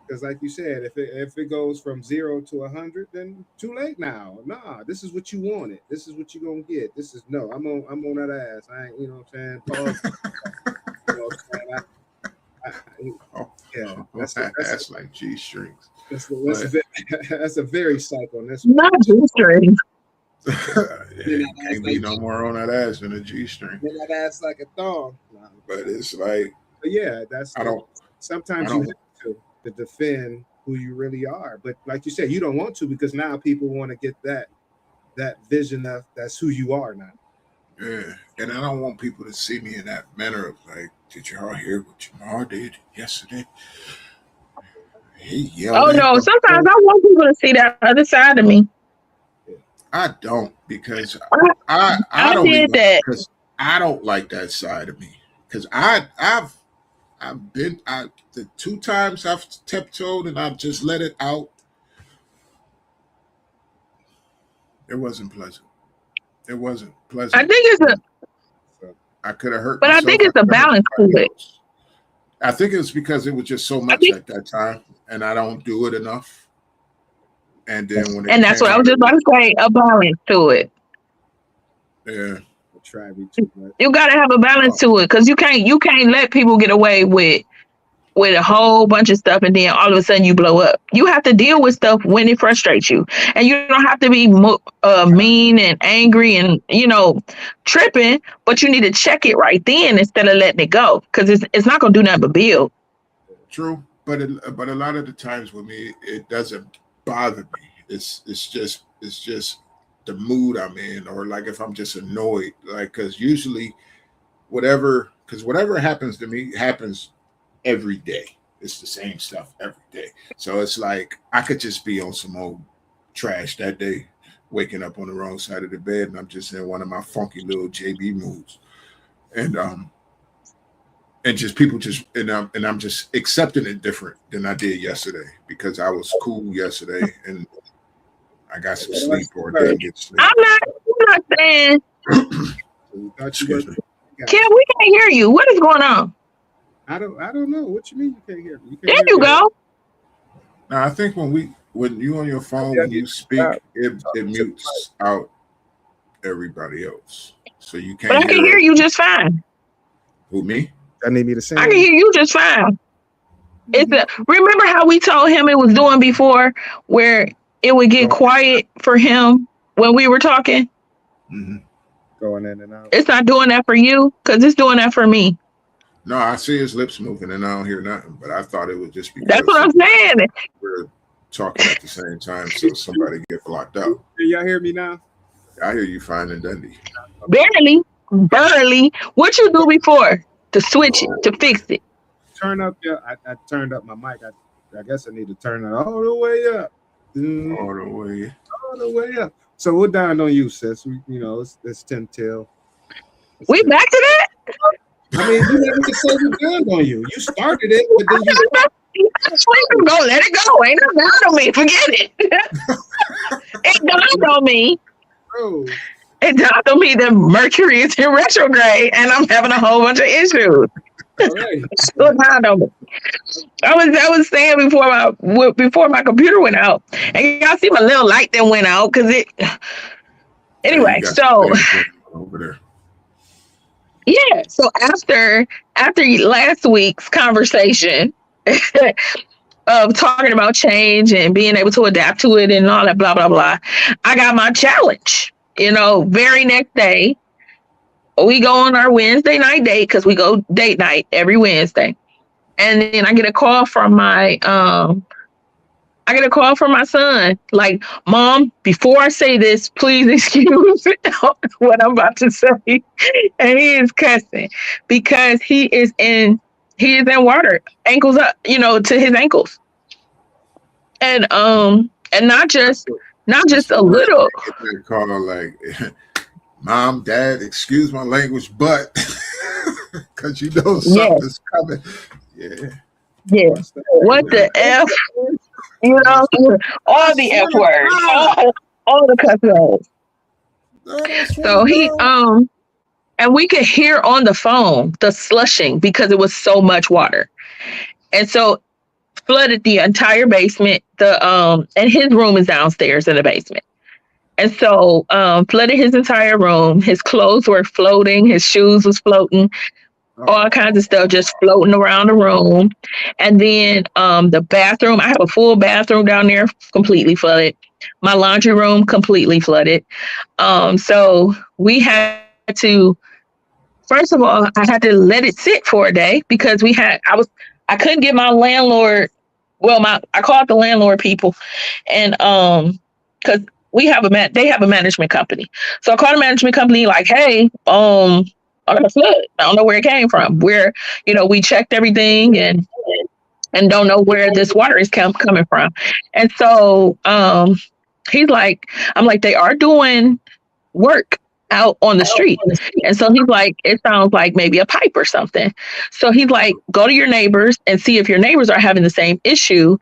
because like you said, if it goes from 0 to 100, then too late now. Nah, this is what you wanted. This is what you're gonna get. This is I'm on that ass. I ain't, what I'm saying? Pause. That's like G strings. That's a very psycho. Not G-string. Can't be no more on that ass than a G string. That ass like a thong. But it's like, but yeah, sometimes you have to defend who you really are. But like you said, you don't want to, because now people want to get that vision of that's who you are now. Yeah, and I don't want people to see me in that manner of like, did y'all hear what Jamar did yesterday? He yelled. Oh no! Sometimes I want people to see that other side of me. I don't, because I don't did that because I don't like that side of me, because I've been the 2 times I've tiptoed and I've just let it out. It wasn't pleasant. It wasn't pleasant. I think I could have hurt. But myself. I think it's a balance to it. I think it's because it was just so much at that time, and I don't do it enough. And then and that's what I was just about to say, a balance to it. Yeah. Try me too much. You gotta have a balance to it, because you can't let people get away with a whole bunch of stuff and then all of a sudden you blow up. You have to deal with stuff when it frustrates you, and you don't have to be mean and angry and tripping, but you need to check it right then instead of letting it go, because it's not gonna do nothing but build. True, but a lot of the times with me, it doesn't bother me. It's just the mood I'm in, or like if I'm just annoyed, like, because usually whatever happens to me happens every day. It's the same stuff every day. So it's like I could just be on some old trash that day, waking up on the wrong side of the bed, and I'm just in one of my funky little JB moods, and just people and I'm just accepting it different than I did yesterday, because I was cool yesterday and I got some sleep, or I didn't get sleep. I'm not saying. Excuse me. Kim, we can't hear you. What is going on? I don't know. What you mean you can't hear me? There you go. Now I think when you on your phone, when you speak, it mutes out everybody else, so you can't. But I can hear you just fine. Who, me? I need me to sing. I can hear you just fine. Remember how we told him it was doing before, where it would get quiet for him when we were talking? Mm-hmm. Going in and out. It's not doing that for you, because it's doing that for me. No, I see his lips moving and I don't hear nothing, but I thought it was just because that's what I'm saying. We're talking at the same time, so somebody get blocked out. Can y'all hear me now? I hear you fine and dandy. Barely. What you do before to switch it, to fix it? Turn up I turned up my mic. I guess I need to turn it all the way up. All the way up. So we're down on you, sis. It's 10 till. We back to that? I mean, you never said we done on you. You started it, but then you go, let it go. Ain't no doubt on me. Forget it. It dawned on me. Bro. It dawned on me that Mercury is in retrograde and I'm having a whole bunch of issues. Right. It dawned on me. I was saying before my computer went out, and y'all see my little light that went out because it. Anyway, so over there. Yeah. So after last week's conversation of talking about change and being able to adapt to it and all that blah blah blah, I got my challenge. Very next day we go on our Wednesday night date because we go date night every Wednesday, and then I get a call from my son, like, "Mom, before I say this, please excuse what I'm about to say." And he is cussing because he is in water, ankles up, to his ankles. And not just a little. They call like, "Mom, Dad, excuse my language, but," because something's coming. Yeah. Yeah. What the F? All the F words, all the cuss words. So he and we could hear on the phone the slushing because it was so much water, and so flooded the entire basement. And his room is downstairs in the basement, and so flooded his entire room. His clothes were floating, his shoes was floating. All kinds of stuff just floating around the room. And then the bathroom, I have a full bathroom down there, completely flooded. My laundry room, completely flooded. So we had to, first of all, I had to let it sit for a day because I couldn't get my landlord. Well, I called the landlord people, and because they have a management company. So I called the management company like, "Hey, I got a flood. I don't know where it came from. We checked everything and don't know where this water is coming from." And so he's like, I'm like, "They are doing work out on the street." And so he's like, "It sounds like maybe a pipe or something." So he's like, "Go to your neighbors and see if your neighbors are having the same issue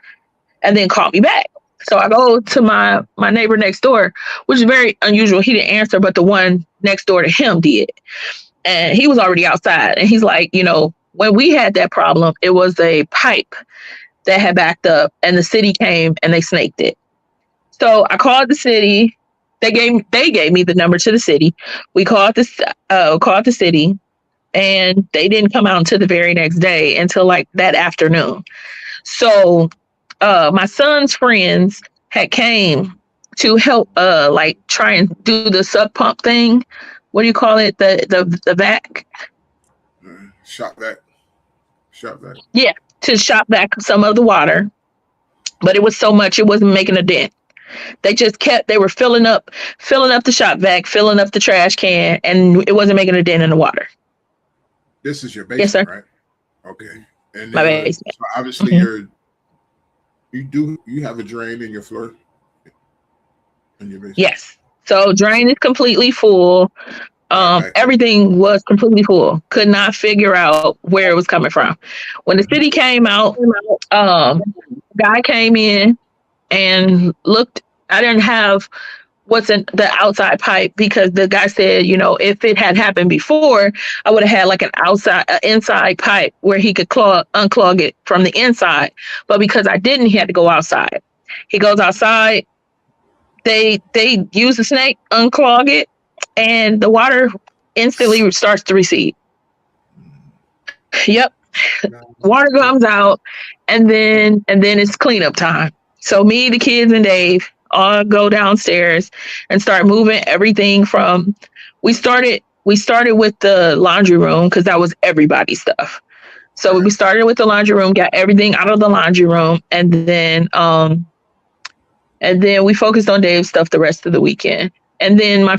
and then call me back." So I go to my neighbor next door, which is very unusual. He didn't answer, but the one next door to him did. And he was already outside. And he's like, when we had that problem, it was a pipe that had backed up and the city came and they snaked it. So I called the city. They gave me the number to the city. We called the city, and they didn't come out until the very next day, until like that afternoon. So my son's friends had came to help try and do the sub pump thing. What do you call it? The vac? Shop vac. Yeah, to shop back some of the water. But it was so much, it wasn't making a dent. They were filling up the shop vac, filling up the trash can, and it wasn't making a dent in the water. This is your basement, yes, sir. Right? Okay. And my basement. So obviously you have a drain in your floor in your basement. Yes. So drain is completely full. Everything was completely full. Could not figure out where it was coming from. When the city came out, guy came in and looked. I didn't have what's in the outside pipe because the guy said, if it had happened before, I would have had like an inside pipe where he could unclog it from the inside. But because I didn't, he had to go outside. He goes outside. They use the snake, unclog it, and the water instantly starts to recede. Yep. Water comes out, and then it's cleanup time. So me, the kids, and Dave all go downstairs and start moving everything from. We started with the laundry room because that was everybody's stuff. So we started with the laundry room, got everything out of the laundry room, and then we focused on Dave's stuff the rest of the weekend. And then my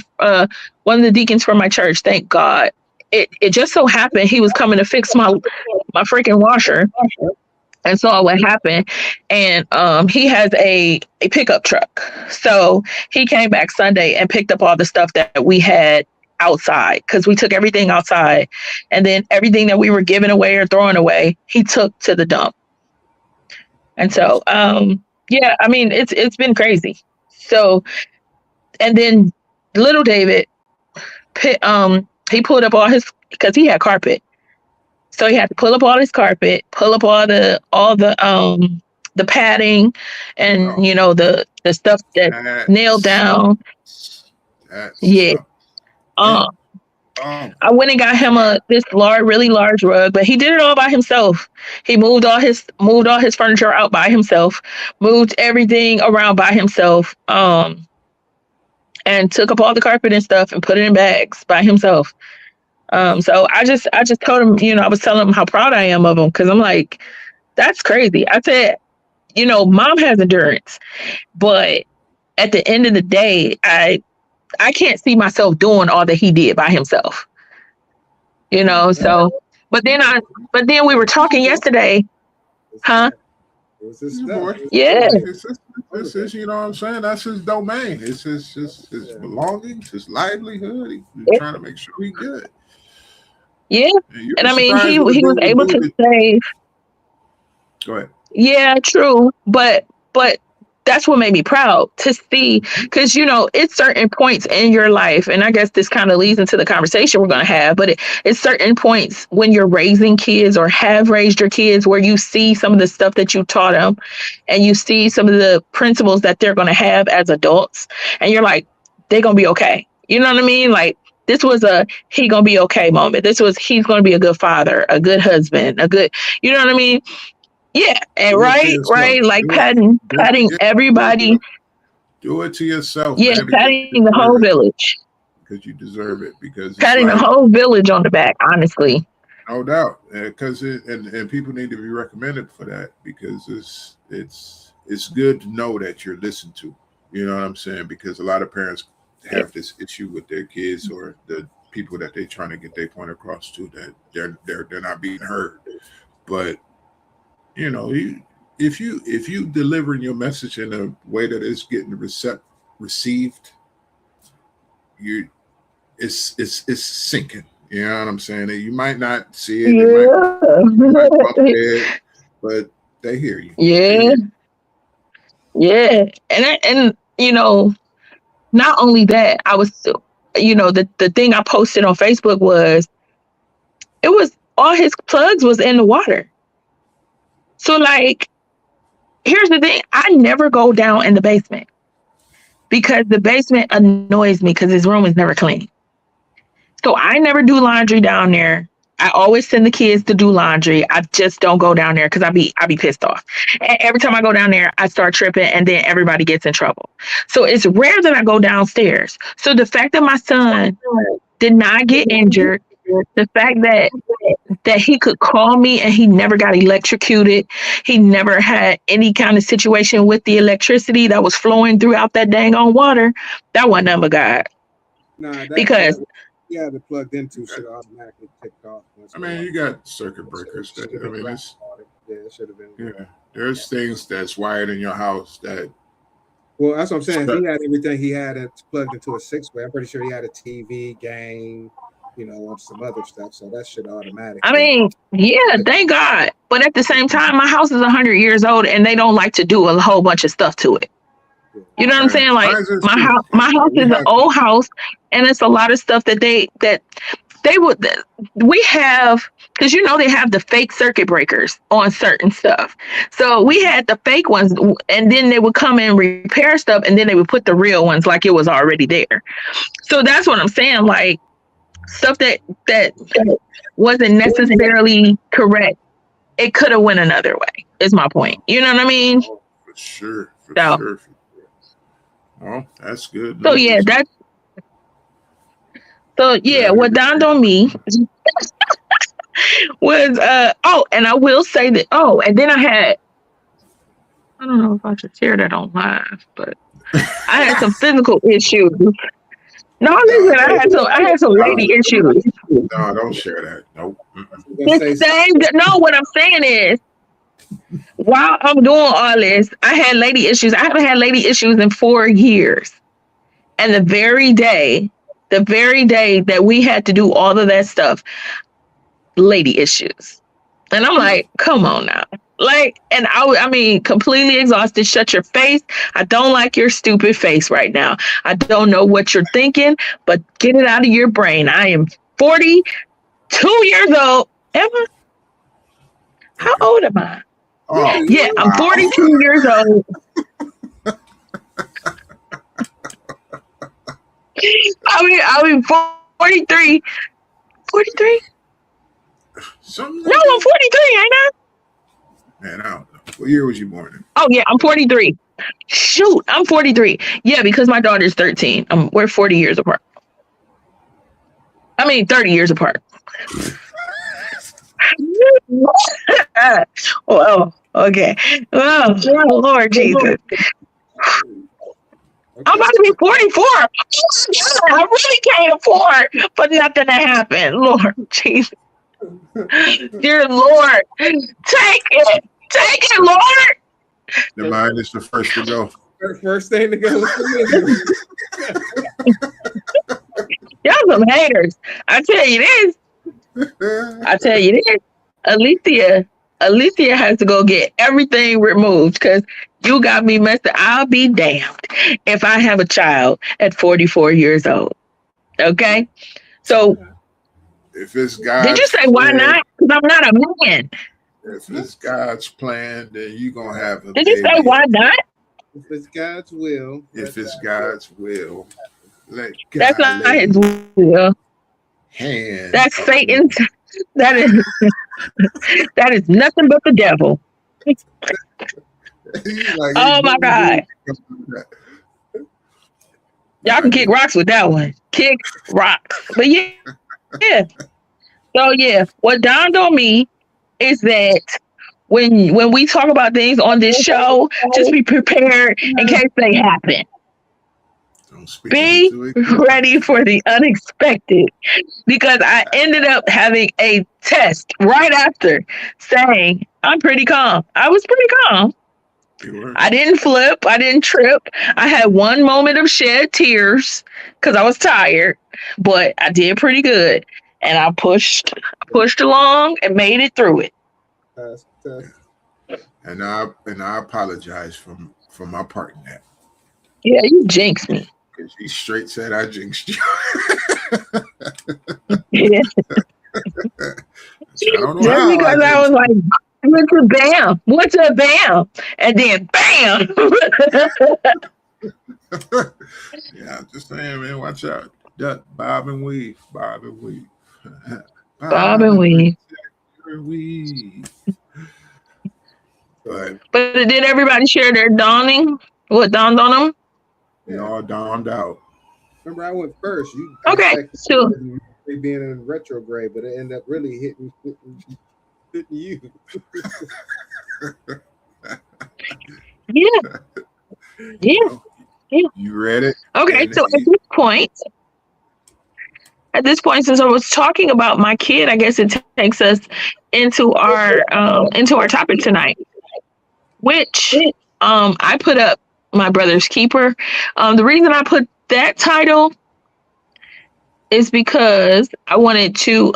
one of the deacons from my church, thank God, it just so happened he was coming to fix my freaking washer, and saw what happened. And he has a pickup truck, so he came back Sunday and picked up all the stuff that we had outside because we took everything outside, and then everything that we were giving away or throwing away, he took to the dump. And so yeah, I mean, it's been crazy. So, and then little David, he pulled up all his, because he had carpet. So he had to pull up all his carpet, pull up all the padding, and the stuff that nailed down. Yeah. I went and got him this really large rug, but he did it all by himself. He moved all his furniture out by himself, moved everything around by himself, and took up all the carpet and stuff and put it in bags by himself. So I just told him, you know, I was telling him how proud I am of him, because I'm like, that's crazy. I said, you know, mom has endurance, but at the end of the day, I can't see myself doing all that he did by himself. You know, so but then we were talking yesterday, huh? It was his stuff. Yeah. This is, you know what I'm saying? That's his domain. It's his belongings, his livelihood. He's trying to make sure he's good. Yeah. And I mean, he was able to save. Go ahead. Yeah, true. But that's what made me proud to see, because, you know, it's certain points in your life, and I guess this kind of leads into the conversation we're going to have, but it's certain points when you're raising kids or have raised your kids where you see some of the stuff that you taught them, and you see some of the principles that they're going to have as adults, and you're like, they're going to be okay. You know what I mean? Like, this was a he gonna be okay moment. This was he's going to be a good father, a good husband, a good, you know what I mean? Yeah, and right, like patting everybody. Do it to yourself. Yeah, man, patting the whole village. Because you deserve it. Because patting the whole village on the back, honestly. No doubt, because and people need to be recommended for that, because it's good to know that you're listened to. You know what I'm saying? Because a lot of parents have this issue with their kids or the people that they're trying to get their point across to, that they're not being heard. But you know, if you delivering your message in a way that is getting received, it's sinking. You know what I'm saying? You might not see it, you might bump it, but they hear you. Yeah. And you know, not only that, I was, you know, the thing I posted on Facebook was, it was all his plugs was in the water. So, like, here's the thing. I never go down in the basement, because the basement annoys me because his room is never clean. So I never do laundry down there. I always send the kids to do laundry. I just don't go down there because I be pissed off. And every time I go down there, I start tripping, and then everybody gets in trouble. So it's rare that I go downstairs. So the fact that my son did not get injured, the fact that he could call me and he never got electrocuted, he never had any kind of situation with the electricity that was flowing throughout that dang on water, that wasn't nothing but God. Because you have it plugged into, should automatically tick off. I mean, you got circuit breakers. It should have been. Yeah, there's things that's wired in your house that. Well, that's what I'm saying. He had everything. He had it plugged into a 6-way. I'm pretty sure he had a TV, game, you know, and some other stuff. So that should automatically. I mean, yeah, thank God. But at the same time, my house is 100 years old, and they don't like to do a whole bunch of stuff to it. You know what I'm saying? Like, my house is an old house, and it's a lot of stuff that we have, because, you know, they have the fake circuit breakers on certain stuff. So we had the fake ones, and then they would come and repair stuff, and then they would put the real ones like it was already there. So that's what I'm saying. Like, stuff that wasn't necessarily correct, it could have went another way, is my point. You know what I mean? Oh, for sure. So, oh, that's good. So yeah, what dawned on me was and I will say that and then I don't know if I should share that on live, but I had some physical issues. No, listen, I had some lady issues. No, don't share that. Nope. What I'm saying is, while I'm doing all this, I had lady issues. I haven't had lady issues in 4 years. And the very day that we had to do all of that stuff, lady issues. And I'm like, come on now. Like, and I mean, completely exhausted. Shut your face. I don't like your stupid face right now. I don't know what you're thinking, but get it out of your brain. I am 42 years old. Am I? How old am I? Oh, yeah, I'm 42 years old. I mean, 43. 43? Something No, like I'm that. 43, ain't I? Man, I don't know. What year was you born in? Oh yeah, I'm 43. Shoot, I'm 43. Yeah, because my daughter's 13. We're 40 years apart. I mean, 30 years apart. Well, okay. Oh, Lord Jesus. I'm about to be 44. I really can't afford for nothing to happen. Lord Jesus. Dear Lord, take it. Take it, Lord. The mind is the first to go. First thing to go. Y'all some haters. I tell you this. I tell you this. Alicia has to go get everything removed because you got me messed up. I'll be damned if I have a child at 44 years old. Okay? So If it's God's did you say why plan, not? Because I'm not a man. if it's God's plan, then you're gonna have a Did you say baby. why not? If it's God's will. If it's God's will, let That's God not lay his will. hand. That's up Satan's. That is nothing but the devil. He's like, Oh my God. Y'all can kick rocks with that one. Kick rocks. But yeah. So yeah, what dawned on me is that when we talk about things on this show, just be prepared in case they happen. Don't speak Be into it. ready for the unexpected. Because I ended up having a test right after saying, I'm pretty calm. I was pretty calm. You were. I didn't flip. I didn't trip. I had one moment of shed tears because I was tired, but I did pretty good. And I pushed along and made it through it. And I apologize for my part in that. Yeah, you jinxed me. Because he straight said I jinxed you. Yeah. So I don't know Just how because I was like, what's a bam? What's a bam? And then bam. Yeah, I'm just saying, man, watch out. Duck, bob and weave. Bob and weave. Bob and weave. But did everybody share their dawning? What dawned on them? we all dawned out. Remember, I went first. Okay, so being in retrograde, but it ended up really hitting you. yeah. You read it? Okay, so at this point, since I was talking about my kid, I guess it takes us into our topic tonight, which I put up My Brother's Keeper. The reason I put that title is because I wanted to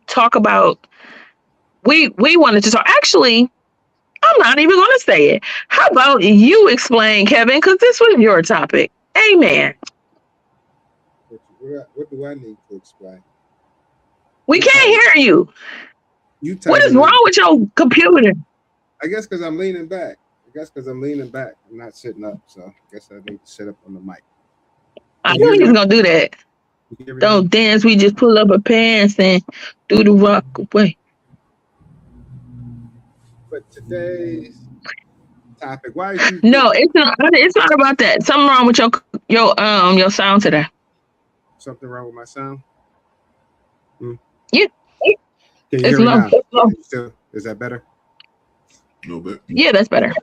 talk about. We wanted to talk. Actually, I'm not even going to say it. How about you explain, Kevin? Because this was your topic. Amen. What do I need to explain? We can't hear you. What is wrong with your computer? I guess because I'm leaning back. I'm not sitting up. So I guess I need to sit up on the mic. I knew he was going to do that. Don't dance. We just pull up our pants and do the rock away. But today's topic, why is you? No, it's not about that. Something wrong with your sound today. Something wrong with my sound? Yeah. Can you hear me now? Is that better? A little bit. Yeah, that's better.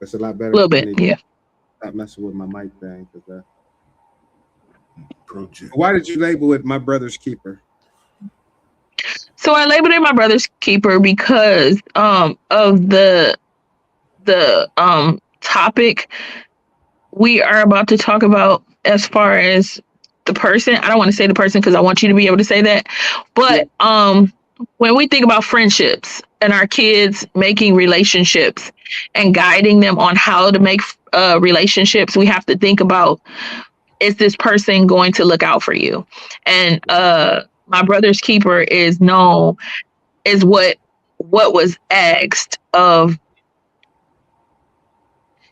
That's a lot better. A little bit, yeah. Stop messing with my mic thing. Project. Why did you label it My Brother's Keeper? So I labeled it My Brother's Keeper because of the topic we are about to talk about as far as the person. I don't want to say the person because I want you to be able to say that. But when we think about friendships and our kids making relationships and guiding them on how to make relationships, we have to think about, is this person going to look out for you? And My Brother's Keeper is what was asked of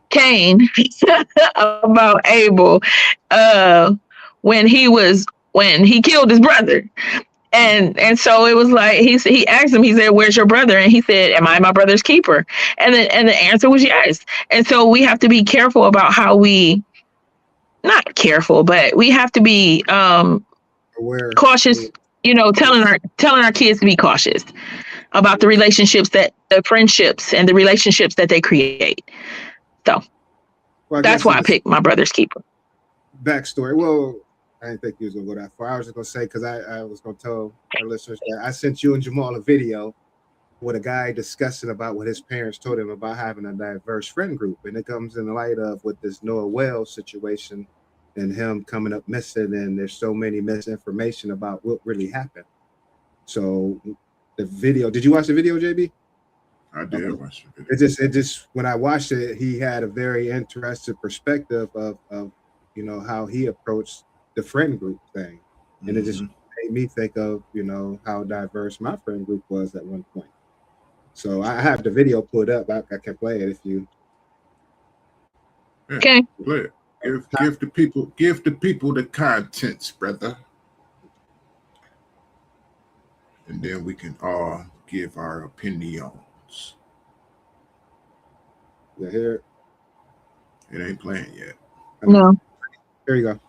Cain about Abel when he was when he killed his brother. And so it was like he asked him, he said, "Where's your brother?" And he said, "Am I my brother's keeper?" And the answer was yes. And so we have to be careful about how we, not careful, but we have to be Aware. cautious, telling our kids to be cautious about the friendships and the relationships that they create. So that's why I picked my brother's keeper. Backstory. Well, I didn't think you was gonna go that far. I was just gonna say, because I was gonna tell our listeners that I sent you and Jamal a video with a guy discussing about what his parents told him about having a diverse friend group, and it comes in the light of with this Noah Wells situation and him coming up missing, and there's so many misinformation about what really happened. So the video, did you watch the video, JB? I did watch the video. It just when I watched it, he had a very interesting perspective of how he approached the friend group thing, and it just made me think of how diverse my friend group was at one point. So I have the video pulled up. I can play it if you. Yeah, Okay. play it. Give the people the contents, brother, and then we can all give our opinions. You hear It ain't playing yet. it? No. Here you go.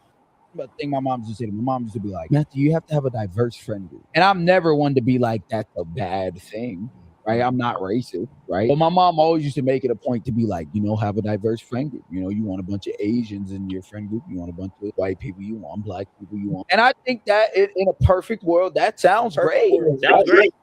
But the thing my mom used to say to me, my mom used to be like, Matthew, you have to have a diverse friend group. And I'm never one to be like, that's a bad thing, right? I'm not racist, right? But my mom always used to make it a point to be like, have a diverse friend group. You want a bunch of Asians in your friend group. You want a bunch of white people. You want black people. You want. And I think that in a perfect world, that sounds great. Sounds great.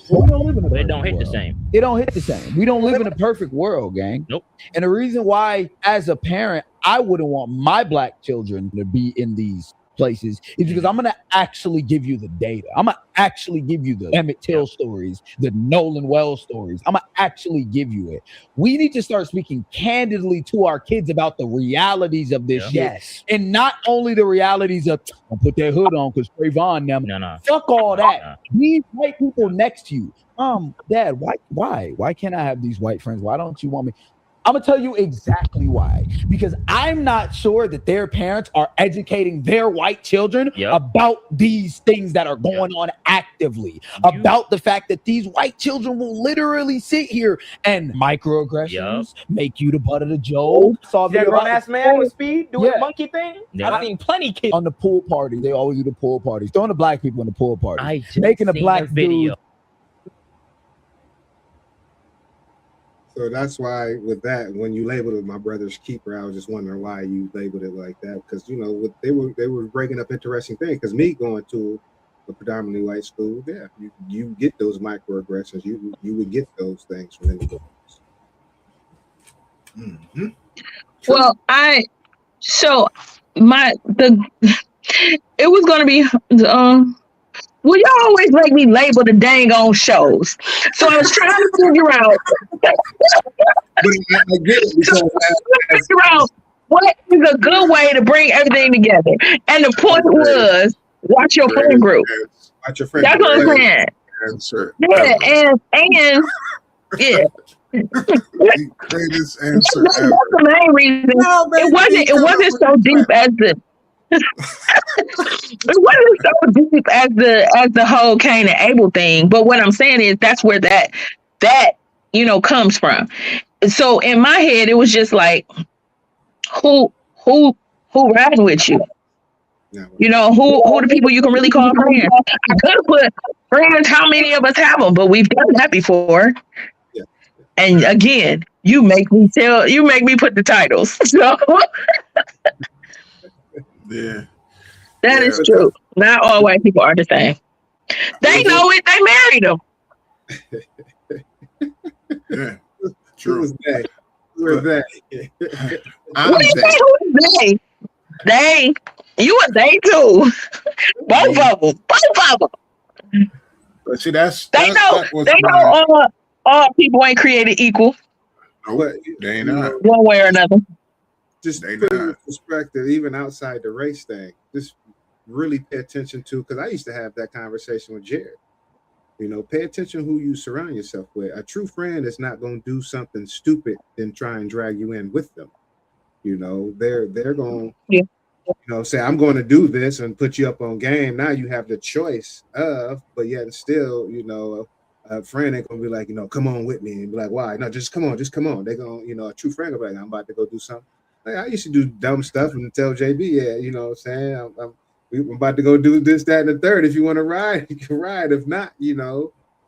But we don't live in a But it perfect don't hit the world. same. It don't hit the same. We don't live in a perfect world, gang. Nope. And the reason why, as a parent, I wouldn't want my black children to be in these places is because I'm going to actually give you the data. I'm going to actually give you the Emmett Till stories, the Nolan Wells stories. I'm going to actually give you it. We need to start speaking candidly to our kids about the realities of this shit. Yes. And not only the realities of, I'll put that hood on because Trayvon them. No. Fuck all that. No. These white people next to you. Dad, why can't I have these white friends? Why don't you want me? I'm gonna tell you exactly why. Because I'm not sure that their parents are educating their white children about these things that are going on actively. About the fact that these white children will literally sit here and microaggressions make you the butt of the joke. Saw that grown ass man with speed doing the monkey thing. Yeah. I've seen plenty kids on the pool party. They always do the pool parties, throwing the black people in the pool party, making a black video. dude. So that's why with that, when you labeled it my brother's keeper, I was just wondering why you labeled it like that. Because they were breaking up interesting things. Because me going to a predominantly white school, you get those microaggressions. You would get those things from anybody else. Mm-hmm. Well, it was going to be well, y'all always make me label the dang on shows. So I was trying to figure out what is a good way to bring everything together. And the point was, watch your friend group. Watch your friend That's group. what I'm saying. Answer. Yeah, and yeah. The greatest answer That's ever. the main reason. No, baby, It wasn't so deep as the it wasn't so deep as the whole Cain and Abel thing. But what I'm saying is that's where that comes from. So in my head, it was just like, who rides with you? Who are the people you can really call friends? I could have put friends. How many of us have them? But we've done that before. Yeah. And again, you make me put the titles. So Yeah. that is true. Not all white people are the same. They know it. They married them. Yeah. Who True. was they? Who were they? I'm What do you that. say? Who is they? They. You a they too. Both of them. But see, that was They know all people ain't created equal Nope, they ain't not. one way or another. Just They put it in not. perspective, even outside the race thing, just really pay attention to, because I used to have that conversation with Jared. Pay attention who you surround yourself with. A true friend is not going to do something stupid and try and drag you in with them. They're going to say I'm going to do this and put you up on game. Now you have the choice of, but yet and still, a friend ain't gonna be like, come on with me and be like, why? No, just come on. They're gonna, a true friend will be like, I'm about to go do something. Like, I used to do dumb stuff and tell JB, yeah, what I'm saying? I'm about to go do this, that, and the third. If you want to ride, you can ride. If not,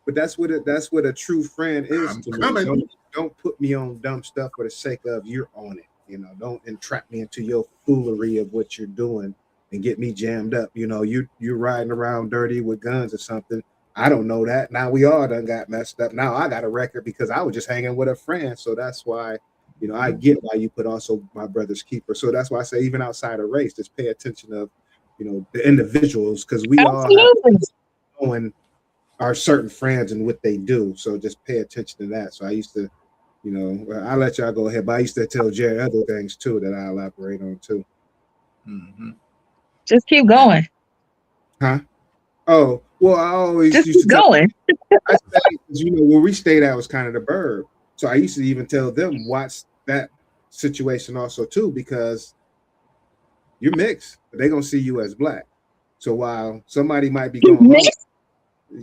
but that's what a true friend is to me. Don't put me on dumb stuff for the sake of you're on it. Don't entrap me into your foolery of what you're doing and get me jammed up. You're riding around dirty with guns or something. I don't know that. Now we all done got messed up. Now I got a record because I was just hanging with a friend. So that's why, I get why you put also my brother's keeper. So that's why I say even outside of race, just pay attention of, the individuals, because we all have knowing our certain friends and what they do. So just pay attention to that. So I used to, I'll let y'all go ahead, but I used to tell Jerry other things too that I elaborate on too. Mm-hmm. Just keep going. Huh? Oh, well, I always just used keep to going. I say, where we stayed at was kind of the burb. So I used to even tell them watch that situation also too, because you're mixed, but they're gonna see you as black. So while somebody might be going home,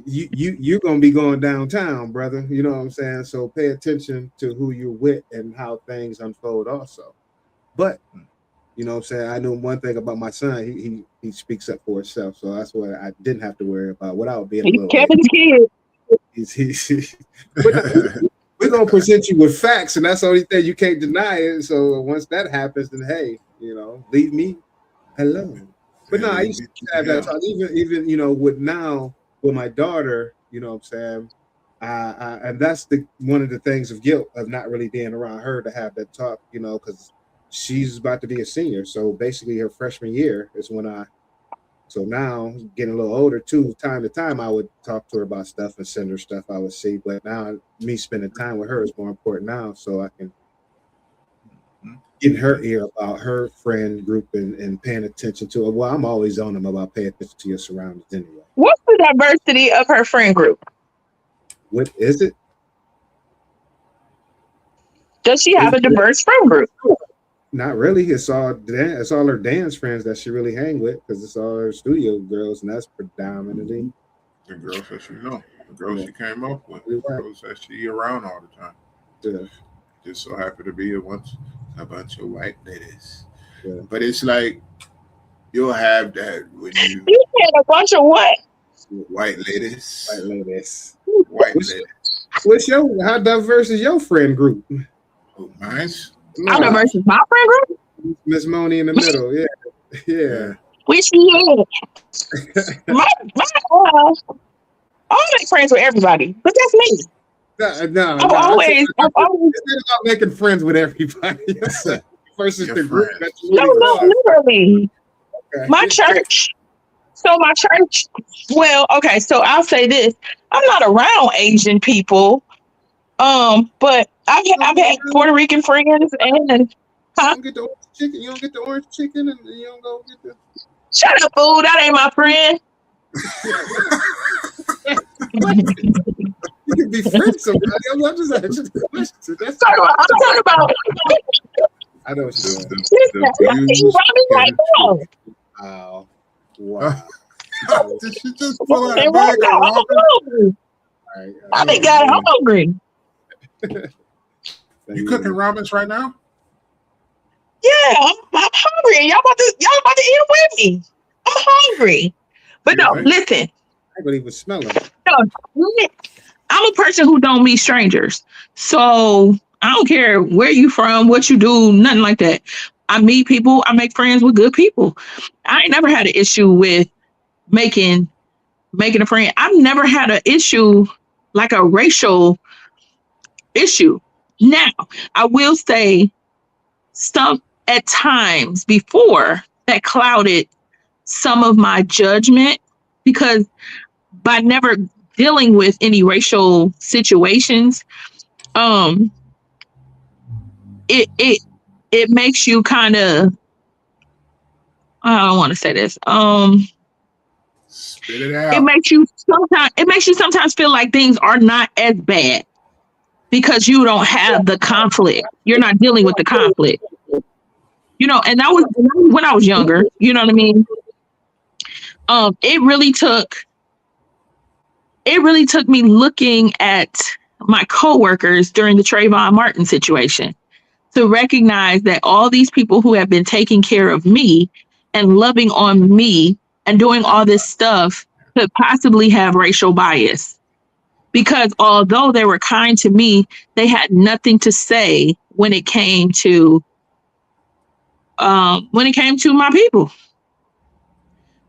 you're gonna be going downtown, brother. You know what I'm saying? So pay attention to who you're with and how things unfold also. But you know what I'm saying? I know one thing about my son, he speaks up for himself. So that's what I didn't have to worry about without being a little Kevin's kid. We're gonna present you with facts, and that's the only thing you can't deny it. So once that happens, then hey, leave me alone. But no, I used to have that talk. Even with now with my daughter, you know what I'm saying? And that's one of the things of guilt of not really being around her to have that talk, because she's about to be a senior. So basically her freshman year is when so now getting a little older too, time to time, I would talk to her about stuff and send her stuff I would see. But now me spending time with her is more important now. So I can get in her ear about her friend group and paying attention to it. Well, I'm always on them about paying attention to your surroundings anyway. What's the diversity of her friend group? What is it? Does she have a diverse friend group? Not really. It's all her dance friends that she really hang with, because it's all her studio girls, and that's predominantly the girls that the girls she came up with, the girls that she around all the time. Yeah. Just so happen to be a bunch of white ladies. Yeah. But it's like you'll have that when you had a bunch of what? White ladies. How diverse is your friend group? Oh, mine's. How diverse is my friend group? Miss Moni in the middle, yeah. Which all my friends with everybody, but that's me. No. I'm always it's not about making friends with everybody versus the group. No, literally. Okay. My church. Well, okay, so I'll say this: I'm not around Asian people, but I've had Puerto Rican friends and. You don't get the orange chicken. You don't get the orange chicken, and you don't go get the. Shut up, fool! That ain't my friend. You can be friends with somebody. I'm just asking the question. I'm talking about. I know what you're doing. Wow. Did she just pull out a bag of ramen? I think I'm hungry. You cooking ramen right now? Yeah, I'm hungry, and y'all about to eat with me. I'm hungry, but no, listen. I don't even smell them. I'm a person who don't meet strangers, so I don't care where you from, what you do, nothing like that. I meet people, I make friends with good people. I ain't never had an issue with making a friend. I've never had an issue like a racial issue. Now, I will say some at times before that clouded some of my judgment, because by never dealing with any racial situations, it makes you kind of, I don't want to say this. Spit it out. It makes you sometimes feel like things are not as bad because you don't have the conflict. You're not dealing with the conflict. You know, and that was when I was younger. You know what I mean? It really took me looking at my coworkers during the Trayvon Martin situation to recognize that all these people who have been taking care of me and loving on me and doing all this stuff could possibly have racial bias. Because although they were kind to me, they had nothing to say when it came to my people.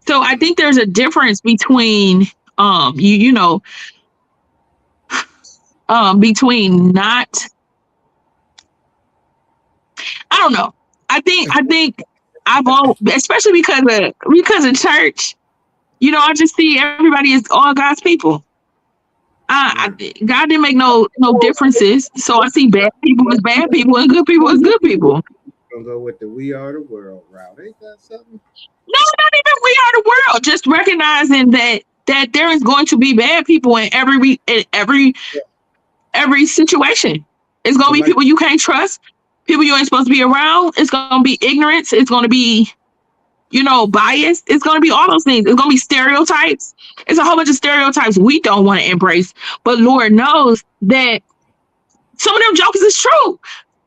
So I think there's a difference between between not, I don't know. I think I've all, especially because of church, you know, I just see everybody is all God's people. God didn't make no differences. So I see bad people as bad people and good people as good people. Gonna go with the "we are the world" route. Ain't that something? No, not even we are the world. Just recognizing that there is going to be bad people in every situation. It's gonna be people you can't trust, people you ain't supposed to be around. It's gonna be ignorance. It's gonna be, you know, bias. It's gonna be all those things. It's gonna be stereotypes. It's a whole bunch of stereotypes we don't want to embrace. But Lord knows that some of them jokers is true.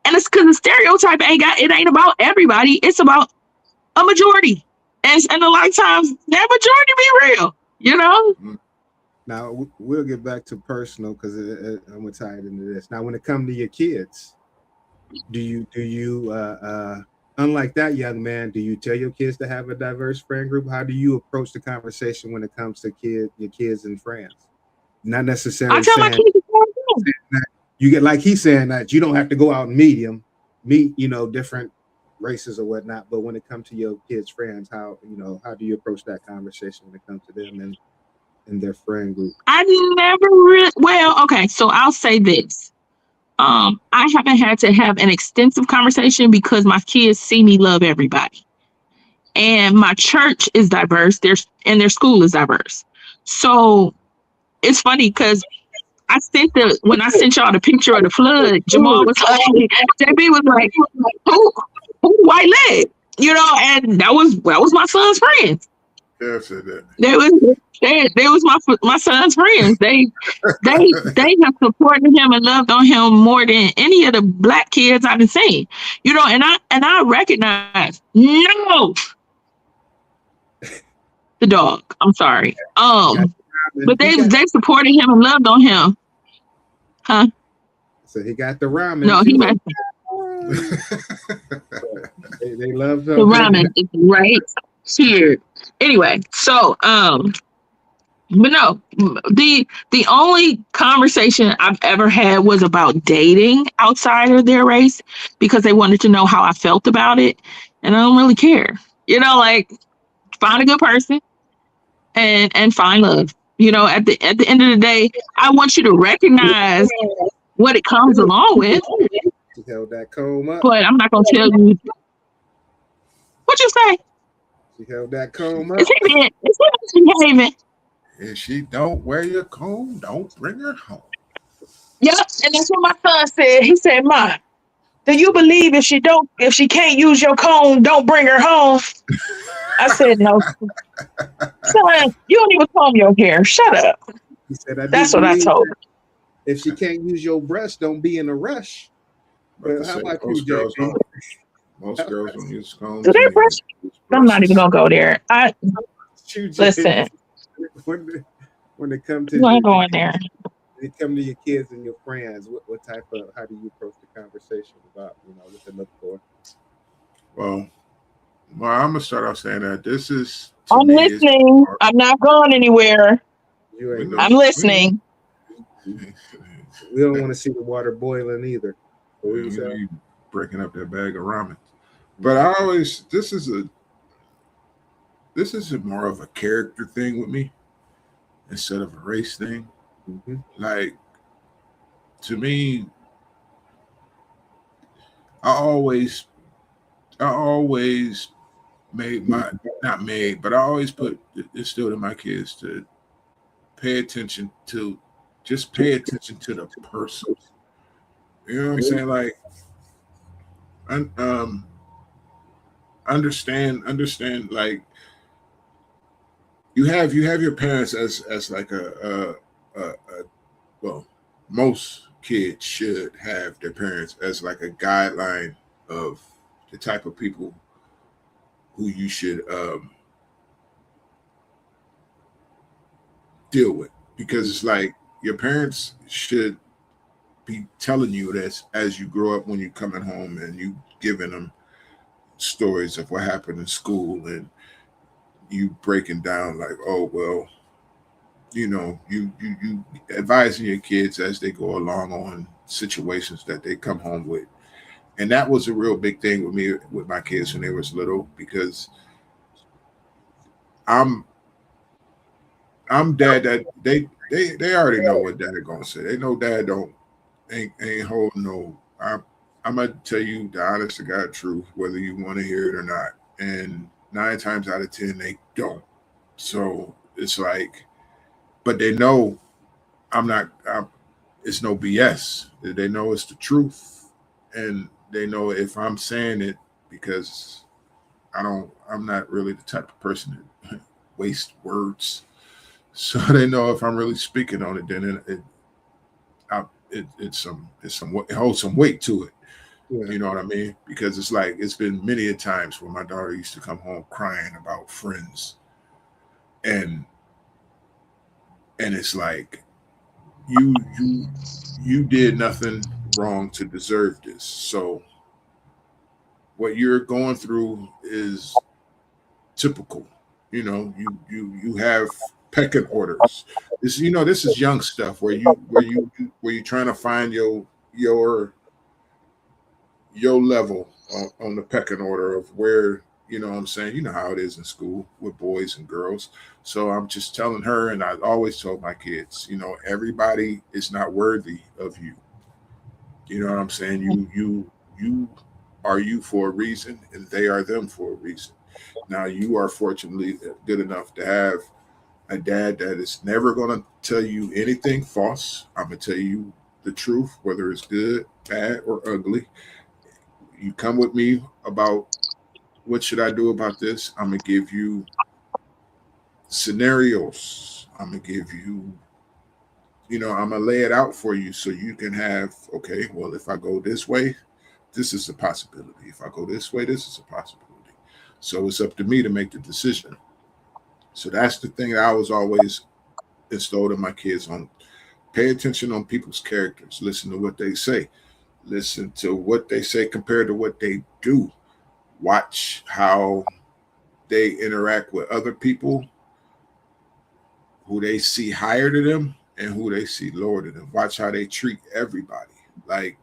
And it's because the stereotype ain't about everybody. It's about a majority. And a lot of times that majority be real, you know? Now, we'll get back to personal because I'm going to tie it into this. Now, when it comes to your kids, do you unlike that young man, do you tell your kids to have a diverse friend group? How do you approach the conversation when it comes to your kids and friends? Not necessarily I tell my kids that you get, like he's saying, that you don't have to go out and meet, you know, different races or whatnot. But when it comes to your kids' friends, how do you approach that conversation when it comes to them and their friend group? I never really, well, okay, so I'll say this. I haven't had to have an extensive conversation because my kids see me love everybody. And my church is diverse, and their school is diverse. So it's funny because when I sent y'all the picture of the flood, Jamal was like, JB was like, who white leg? You know, and that was my son's friends. Yeah, I said that. They was my son's friends. They have supported him and loved on him more than any of the black kids I've seen. You know, and I recognize the dog. I'm sorry. But they supported him and loved on him. Huh? So he got the ramen. No, he messed they love the ramen is right here. Anyway, so but no, the only conversation I've ever had was about dating outside of their race because they wanted to know how I felt about it, and I don't really care. You know, like find a good person and find love. You know, at the end of the day, I want you to recognize what it comes along with. She held that comb up. But I'm not gonna tell you what you say. She held that comb up. Is he misbehaving? If she don't wear your comb, don't bring her home. Yep, and that's what my son said. He said, "Ma, do you believe if she can't use your comb, don't bring her home?" I said, "No, son, you don't even comb your hair. Shut up." He said, "That's what I told her." If she can't use your breast, don't be in a rush. But how about you, JP? Most girls don't use combs. Do they brush? I'm not even gonna go there. Listen. When it comes to I'm going there. When it comes to your kids and your friends, what type of, how do you approach the conversation about, what they look for? Well, I'm gonna start off saying that this is. I'm listening. I'm not going anywhere. I'm listening. We don't want to see the water boiling either. You breaking up that bag of ramen. But this is more of a character thing with me instead of a race thing. Mm-hmm. Like, to me, I always instilled in my kids to pay attention to the person. You know what I'm saying? Like, understand. Like you have your parents as like a well, most kids should have their parents as like a guideline of the type of people who you should deal with, because it's like your parents should be telling you this as you grow up, when you're coming home and you giving them stories of what happened in school, and you breaking down like, oh well, you advising your kids as they go along on situations that they come home with. And that was a real big thing with me with my kids when they was little, because I'm dad that they already know what dad gonna say. They know dad ain't holding no. I'm gonna tell you the honest to God truth, whether you want to hear it or not. And 9 times out of 10 they don't. So it's like, but they know it's no BS. They know it's the truth, and they know if I'm saying it, because I'm not really the type of person that waste words. So they know if I'm really speaking on it, then it holds some weight to it. Yeah. You know what I mean? Because it's like, it's been many a times when my daughter used to come home crying about friends, and it's like, you did nothing wrong to deserve this. So what you're going through is typical. You have pecking orders. This is young stuff where you're trying to find your level on the pecking order of where, you know what I'm saying? You know how it is in school with boys and girls. So I'm just telling her, and I always told my kids, everybody is not worthy of you. You know what I'm saying? You are you for a reason, and they are them for a reason. Now, you are fortunately good enough to have a dad that is never going to tell you anything false. I'm going to tell you the truth, whether it's good, bad, or ugly. You come with me about what should I do about this. I'm going to give you scenarios. I'm going to give you, I'm going to lay it out for you so you can have, okay, well, if I go this way, this is a possibility. If I go this way, this is a possibility. So it's up to me to make the decision. So that's the thing that I was always instilled in my kids on. Pay attention on people's characters. Listen to what they say. Listen to what they say compared to what they do. Watch how they interact with other people who they see higher to them and who they see lower to them. Watch how they treat everybody. Like,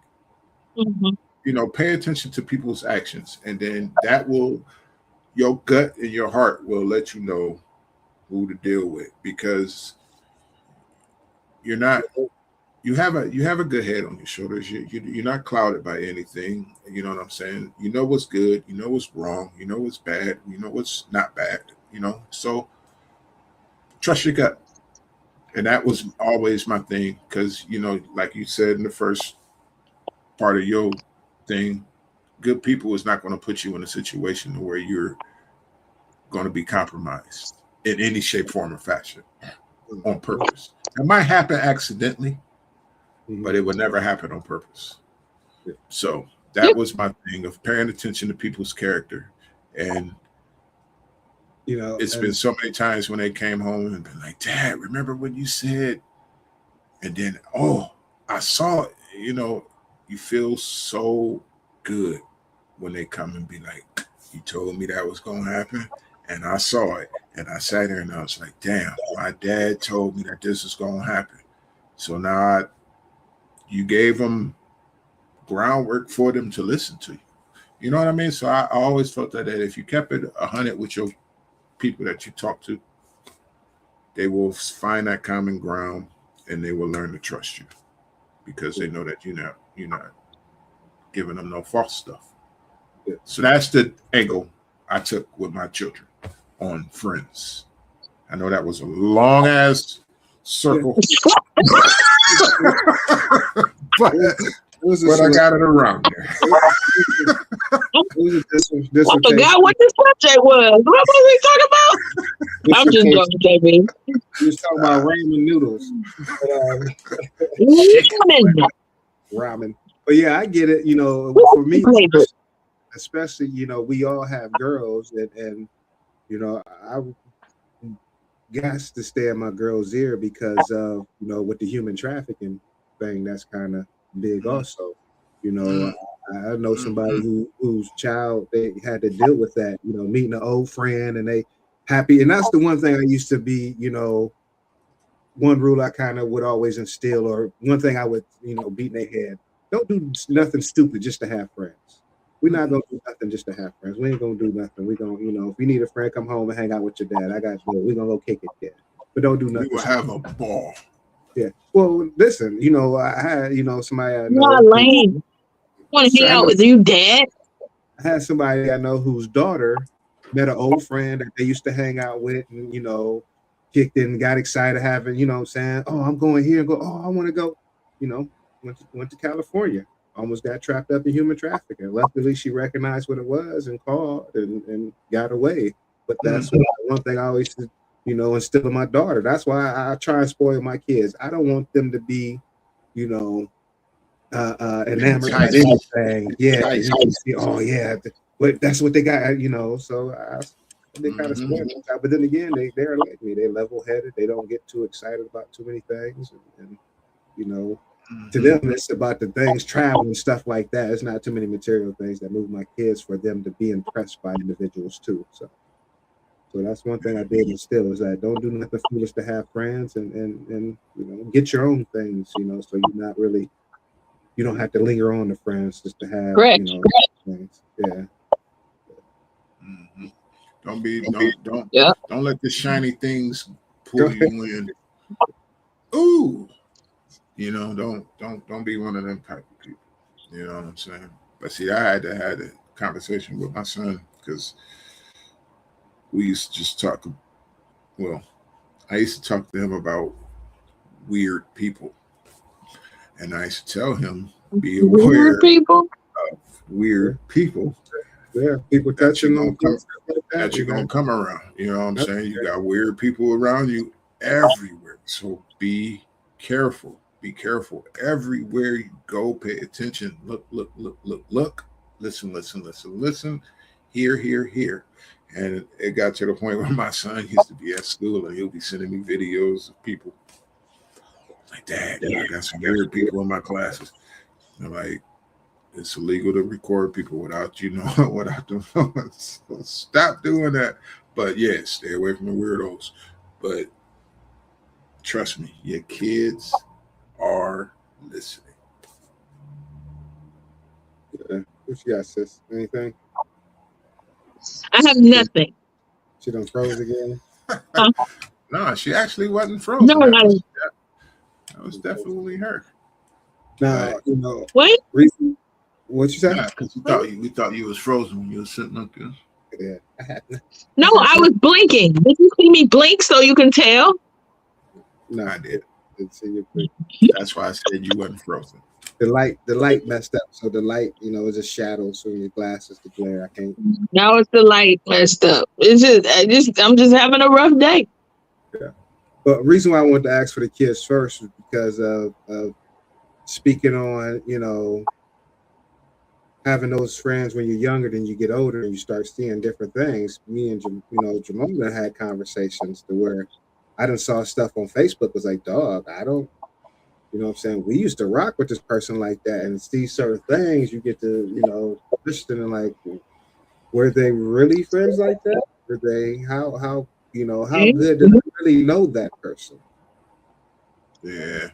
pay attention to people's actions, and then your gut and your heart will let you know who to deal with, because you have a good head on your shoulders. You're not clouded by anything. You know what I'm saying? You know what's good. You know what's wrong. You know what's bad. You know what's not bad. So trust your gut. And that was always my thing, because, like you said in the first part of your thing, good people is not going to put you in a situation where you're going to be compromised in any shape, form, or fashion on purpose. It might happen accidentally, but it would never happen on purpose. So that was my thing of paying attention to people's character. And it's been so many times when they came home and been like, Dad, remember what you said? And then, I saw it. You feel so good when they come and be like, you told me that was going to happen, and I saw it, and I sat there and I was like, damn, my dad told me that this was going to happen. So now you gave them groundwork for them to listen to you. You know what I mean? So I always felt that if you kept it 100 with your people that you talk to, they will find that common ground, and they will learn to trust you, because they know that you're not giving them no false stuff. So that's the angle I took with my children on friends. I know that was a long ass circle, was a But I select- got it around there. it was a I dissertation. forgot what the subject was. What was we talking about? I'm just Dissertation. joking, JB. We was talking about ramen noodles. Ramen. Ramen. But yeah, I get it. You know, for me, Flavor. especially, you know, we all have girls, and you know, I got to stay in my girl's ear because of, you know, with the human trafficking thing, that's kind of big also. You know, I know somebody whose child, they had to deal with that, you know, meeting an old friend and they happy. And that's the one thing I used to be, you know, one rule I kind of would always instill, or one thing I would, you know, beat in their head. Don't do nothing stupid just to have friends. We're not gonna do nothing just to have friends. We ain't gonna do nothing. We gonna, you know, if you need a friend, come home and hang out with your dad. I got you. We're gonna go kick it there. But don't do We nothing. will have a ball. Yeah. Well, listen, you know, I had, you know, somebody I know. Not lame. Want to hang out with you, Dad? I had somebody I know whose daughter met an old friend that they used to hang out with, and, you know, kicked in, got excited, having, you know what I'm saying, oh, I'm going here, and go, oh, I want to go, you know, went to California, almost got trapped up in human trafficking. Luckily, she recognized what it was and called and got away. But that's one thing I always, you know, instill in my daughter. That's why I try and spoil my kids. I don't want them to be, you know, enamored by anything. Yeah. Oh, yeah. But that's what they got, you know. So they kind of spoil them. But then again, they're like me. They're level-headed. They don't get too excited about too many things. And you know, to them, it's about the things, travel and stuff like that. It's not too many material things that move my kids for them to be impressed by individuals too. So that's one thing I did instill, is that don't do nothing foolish to have friends, and you know, get your own things, you know, so you're not really, you don't have to linger on to friends just to have, Correct. you know, things. Yeah. Don't let the shiny things pull you in. Ooh, you know, don't be one of them type of people. You know what I'm saying? But see, I had to have a conversation with my son, because we used to just talk. Well, I used to talk to him about weird people, and I used to tell him, be aware Weird people. of weird people. Yeah, people touching on that you're gonna come around. You know what I'm saying? You got weird people around you everywhere. So be careful. Be careful. Everywhere you go, pay attention. Look. Listen. Hear. And it got to the point where my son used to be at school and he'll be sending me videos of people like, Dad, I got some weird people in my classes. And I'm like, it's illegal to record people without you know, without them. So stop doing that. But yeah, stay away from the weirdos. But trust me, your kids are listening. Yeah. What you got, sis? Anything? I have nothing. She done froze again? No, she actually wasn't frozen. No, that was definitely her. Now, you know, what? What you said? Because we thought you was frozen when you were sitting up there. Yeah. No, I was blinking. Did you see me blink so you can tell? No, I did. Didn't see your blink. That's why I said you wasn't frozen. The light messed up. So the light, you know, is a shadow. So your glasses, the glare, I can't. Now it's the light messed up. I'm just having a rough day. Yeah. But reason why I wanted to ask for the kids first was because of speaking on, you know, having those friends when you're younger, then you get older and you start seeing different things. Me and Jamona had conversations to where I done saw stuff on Facebook, was like, dog, I don't, you know what I'm saying? We used to rock with this person like that, and see certain things, you get to, you know, question and like, were they really friends like that? Were they, how you know, how good did they really know that person? Yeah.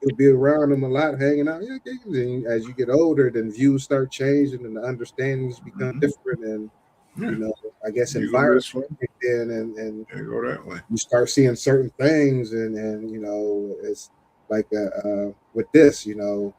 You'll be around them a lot, hanging out. Yeah, and as you get older, then views start changing and the understandings become different, and you know, I guess environments kick in, and you go that way. You start seeing certain things, and you know, it's like with this, you know,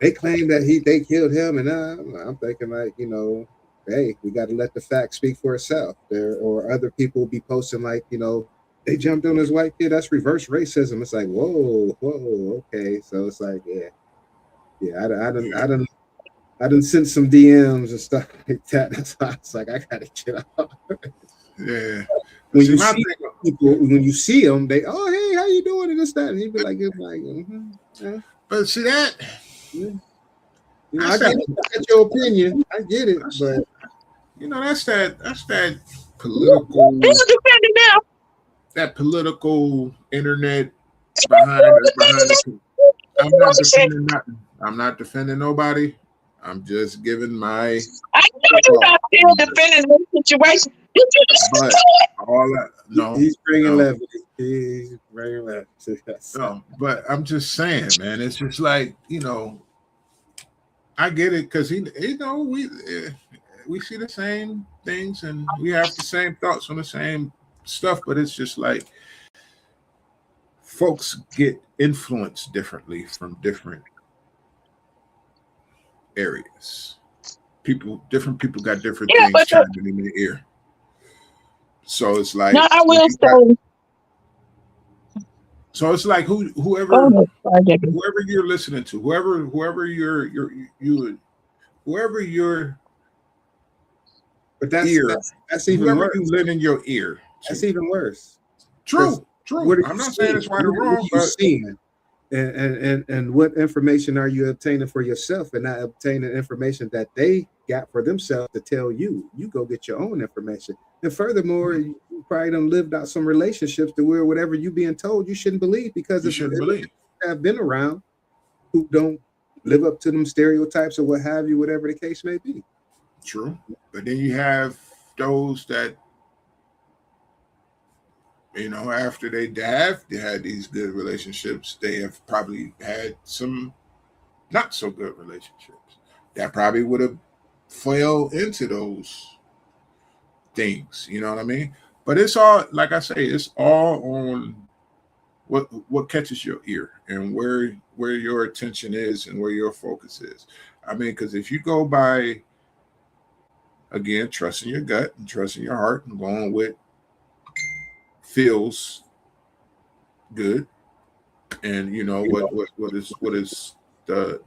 they claim that they killed him, and I'm thinking like, you know, hey, we got to let the facts speak for itself. Or other people be posting like, you know, they jumped on this white kid. That's reverse racism. It's like, whoa, okay. So it's like, yeah, Yeah, I done sent some DMs and stuff like that. That's why I was like, I gotta get out. Yeah. When See, you my see thing, people, when you see them, they, oh hey, how you doing? And this, that, and you be like, yeah, but see that yeah. You know, that's I get your opinion. I get it, but that's that political He's defending them. that political internet behind the. I'm not Bullshit. defending nothing. I'm not defending nobody. I'm just giving my I know you're not still defending this situation. Did you listen but to it? all that no, he's bringing no, levity. He's bringing levity. Yes. no. But I'm just saying, man. It's just like I get it because we see the same things and we have the same thoughts on the same stuff, but it's just like folks get influenced differently from different areas. Different people got different Yeah, things but chiming in their ear. So it's like no, I will say. so it's like whoever Oh, sorry, Jackie. whoever you're listening to, whoever your But that's ear, that's even whoever worse. you let in your ear. That's even worse. True. What are I'm you not saying it's right or What are wrong, you but seeing? And what information are you obtaining for yourself and not obtaining information that they got for themselves to tell you? You go get your own information. And furthermore, you probably done lived out some relationships to where whatever you being told you shouldn't believe because you shouldn't if believe. have been around who don't live up to them stereotypes or what have you, whatever the case may be. True. But then you have those that after they had these good relationships, they have probably had some not so good relationships that probably would have fell into those things. You know what I mean? But it's all, like I say, it's all on what catches your ear and where your attention is and where your focus is. I mean, because if you go by, again, trusting your gut and trusting your heart and going with feels good, and what is the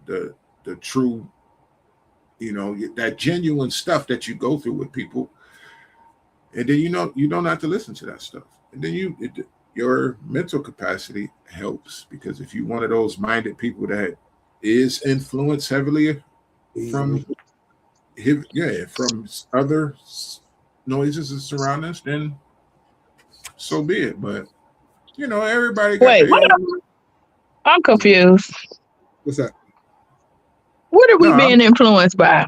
true, that genuine stuff that you go through with people, and then you don't have to listen to that stuff, and then your mental capacity helps, because if you're one of those minded people that is influenced heavily from other noises that surround us, then so be it. But everybody got Wait, their own. I'm confused. What's that? What are we No, being influenced by?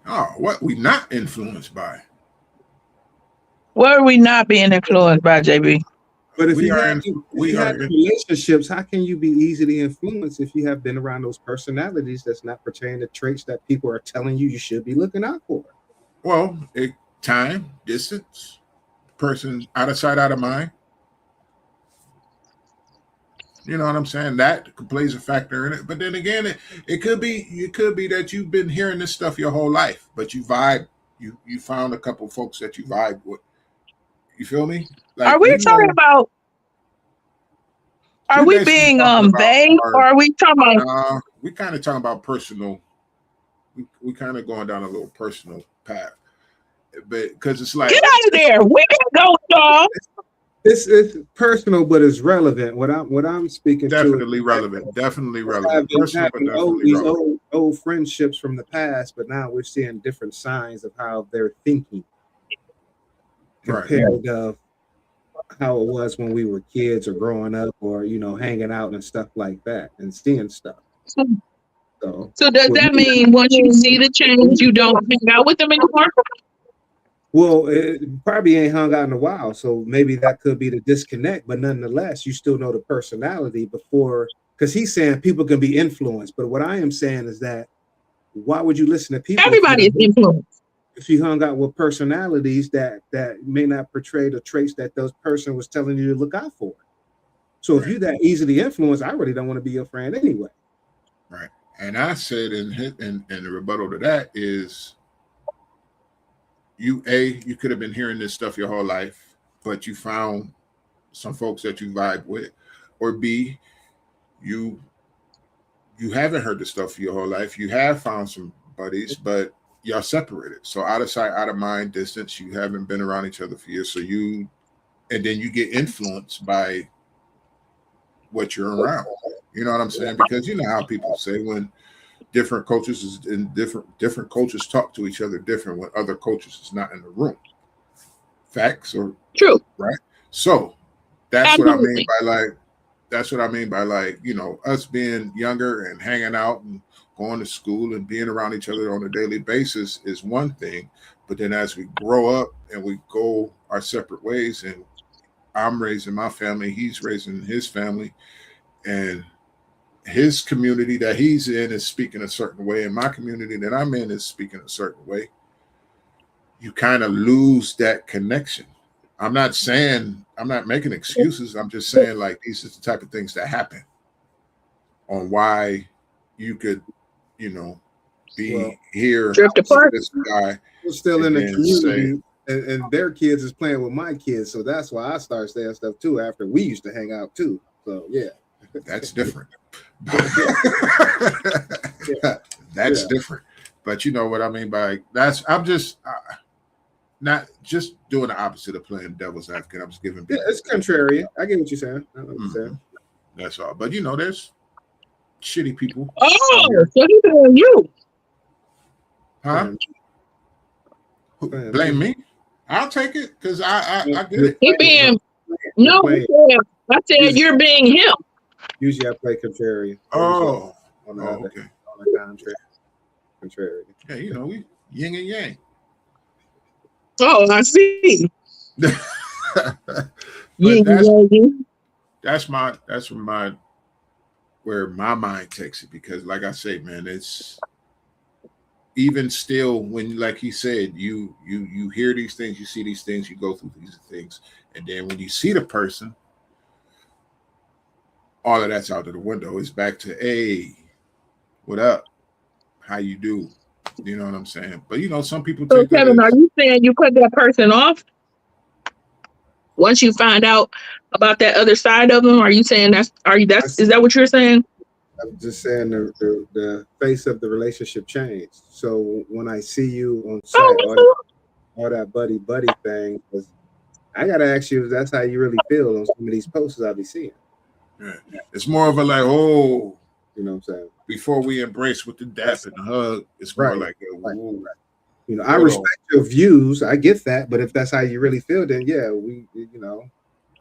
What we not influenced by? What are we not being influenced by, JB? But if We you are have relationships, how can you be easily influenced if you have been around those personalities that's not pertaining to traits that people are telling you should be looking out for? Well, time, distance, person out of sight, out of mind. You know what I'm saying? That plays a factor in it. But then again, it could be that you've been hearing this stuff your whole life, but you vibe. You found a couple folks that you vibe with. You feel me? Like, Are we talking about? Are we being vague, or are we talking about? We kind of talking about personal. We kind of going down a little personal path, but because it's like, get out of there. We can go, dog. It's personal, but it's relevant. What I'm speaking definitely to relevant. Definitely relevant. These old friendships from the past, but now we're seeing different signs of how they're thinking compared to how it was when we were kids or growing up, or hanging out and stuff like that and seeing stuff. So does that mean once you see the change, you don't hang out with them anymore? Well, it probably ain't hung out in a while, so maybe that could be the disconnect. But nonetheless, you still know the personality before, because he's saying people can be influenced. But what I am saying is that why would you listen to people? Everybody is influenced. If you hung out with personalities that may not portray the traits that those person was telling you to look out for. So if you're that easily influenced, I really don't want to be your friend anyway. Right. And I said in the rebuttal to that is, you could have been hearing this stuff your whole life, but you found some folks that you vibe with, or B, you you haven't heard the stuff your whole life. You have found some buddies, but y'all separated. So out of sight, out of mind, distance. You haven't been around each other for years. So and then you get influenced by what you're around. You know what I'm saying? Because you know how people say when different cultures is in different cultures talk to each other different when other cultures is not in the room. Facts or true, right? So that's Absolutely. what I mean by like. That's what I mean by like, you know, us being younger and hanging out and going to school and being around each other on a daily basis is one thing. But then as we grow up and we go our separate ways, and I'm raising my family, he's raising his family, and his community that he's in is speaking a certain way, and my community that I'm in is speaking a certain way, you kind of lose that connection. I'm not making excuses. I'm just saying like these are the type of things that happen on why you could, you know, be here. Drift apart. This guy We're still in the then community, and their kids is playing with my kids, so that's why I started saying stuff too. After we used to hang out too, so yeah, that's different. That's different. But you know what I mean by that's. I'm just not just doing the opposite of playing devil's advocate. I'm just giving. Yeah, it's contrarian. I get what you're saying. I know what you're saying. That's all. But you know, there's shitty people. Oh, so he's doing you. Huh? Blame me? I'll take it because I get it. He being no. I said you're being him. Usually I play contrarian. Oh, on the okay. On the contrary. Yeah, you know, we yin and yang. Oh, I see. That's where my mind takes it, because like I say, man, it's even still when, like he said, you hear these things, you see these things, you go through these things, and then when you see the person, all of that's out of the window. It's back to, hey, what up? How you do? You know what I'm saying? But you know, some people So take that Kevin, as, are you saying you cut that person off once you find out about that other side of them? Are you saying is that what you're saying? I'm just saying the face of the relationship changed. So when I see you on set, all that buddy thing, I gotta ask you if that's how you really feel on some of these posters I'll be seeing. yeah. It's more of a like, oh, You know what I'm saying? before we embrace with the dap and the hug, it's more Right. like, whoa. You know, I respect your views. I get that, but if that's how you really feel, then yeah, we, you know,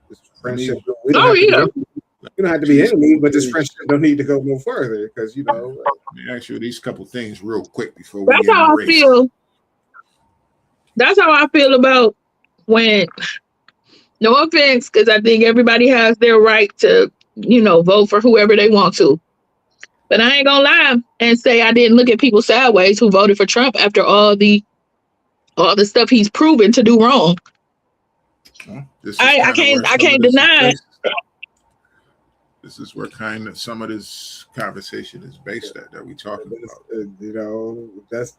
this friendship. We don't have to be enemies, but this friendship don't need to go no further because you know. Let me ask you these couple things real quick before That's we how embrace. I feel. That's how I feel about when. No offense, because I think everybody has their right to, you know, vote for whoever they want to. But I ain't gonna lie and say I didn't look at people sideways who voted for Trump after all the stuff he's proven to do wrong. Well, this is I kinda where can't some of this deny is based. This is where kind of some of this conversation is based at that we talking about. You know, that's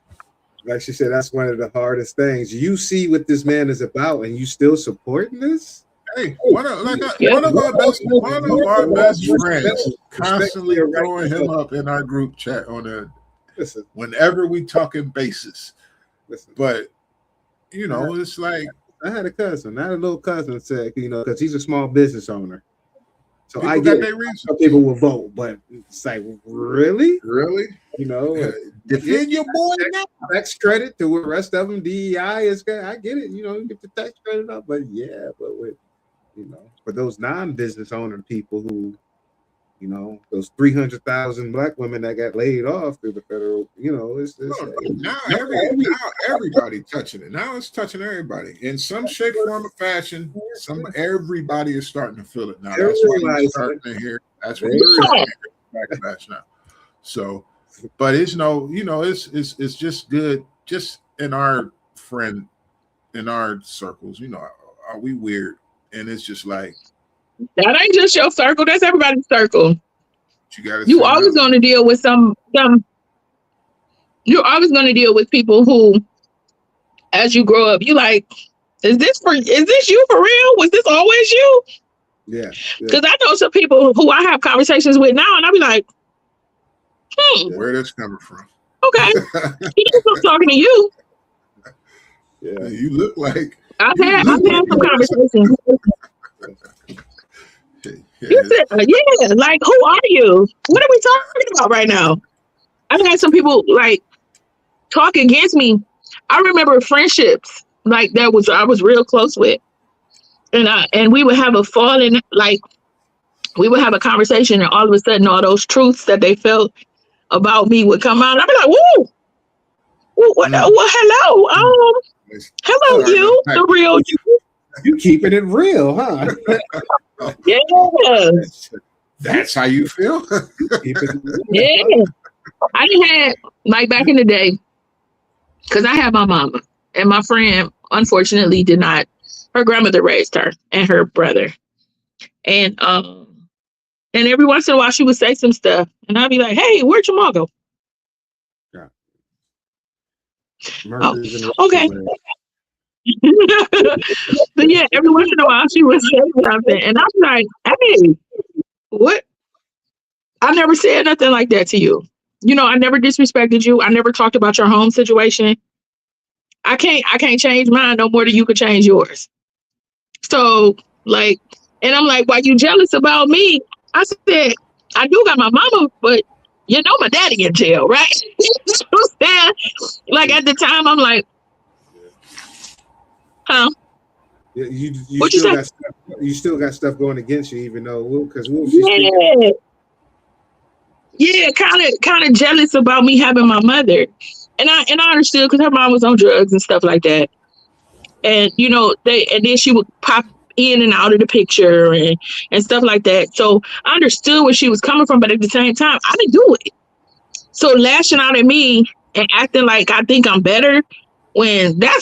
like she said. That's one of the hardest things. You see what this man is about, and you still supporting this. Hey, one of our best friends constantly throwing him up in our group chat on a whenever we talking basis. But you know, it's like I had a cousin, not a little cousin, said, you know, because he's a small business owner. So people I got get their it. reasons. Some people will vote, but it's like, really? You know, defend your boy now. Tax credit to the rest of them, DEI is good. I get it. You know, you get the tax credit up, but yeah, but with, you know, for those non-business owner people who, you know, those 300,000 black women that got laid off through the federal, you know, now everybody touching it. Now it's touching everybody in some shape, form, or fashion. Everybody is starting to feel it now. That's why you're starting to hear. That's what you're starting to hear backlash now. So, but it's it's just good. Just in our circles, you know, are we weird? And it's just like that ain't just your circle. That's everybody's circle. You always going to deal with some. You're always going to deal with people who, as you grow up, you like, is this you for real? Was this always you? Yeah. Because I know some people who I have conversations with now, and I be like, Where that's coming from? Okay, he knows I'm talking to you. Yeah. You look like I've had some conversations. You said, yeah, like, who are you? What are we talking about right now? I've had some people like talk against me. I remember friendships like that was I was real close with, and we would have a falling like we would have a conversation, and all of a sudden, all those truths that they felt about me would come out. I'd be like, "Whoa, what? Hello, hello, Starting you, up the real you." You keeping it real, huh? Yeah, That's how you feel? Keep it real. yeah. I didn't have like back in the day because I had my mama and my friend. Unfortunately, did not. Her grandmother raised her and her brother, and every once in a while she would say some stuff, and I'd be like, "Hey, where'd your mom go?" Murderers in the Okay. But yeah, every once in a while she would say something, and I'm like, "Hey, what? I never said nothing like that to you. You know, I never disrespected you. I never talked about your home situation. I can't change mine no more than you could change yours. So like, and I'm like, why you jealous about me? I said, I do got my mama, but you know my daddy in jail, right? Like at the time, I'm like, huh? Yeah, you What you still say? got stuff, you still got stuff going against you, even though because she's Yeah. Yeah, kind of jealous about me having my mother, and I understood because her mom was on drugs and stuff like that, and you know and then she would pop in and out of the picture and stuff like that. So I understood where she was coming from, but at the same time, I didn't do it. So lashing out at me and acting like I think I'm better when that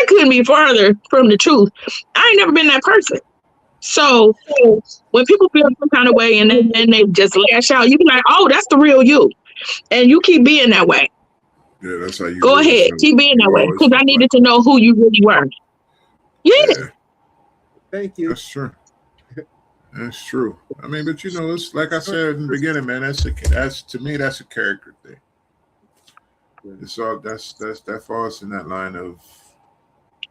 couldn't be farther from the truth. I ain't never been that person. So when people feel some kind of way and then they just lash out, you be like, oh, that's the real you. And you keep being that way. Yeah, that's how you Go really ahead, feel. keep being that You way. always Because I felt needed like to know who you really were. Yeah. Thank you. that's true. That's true. I mean, but you know, it's like I said in the beginning, man. That's to me, that's a character thing. It's all that falls in that line of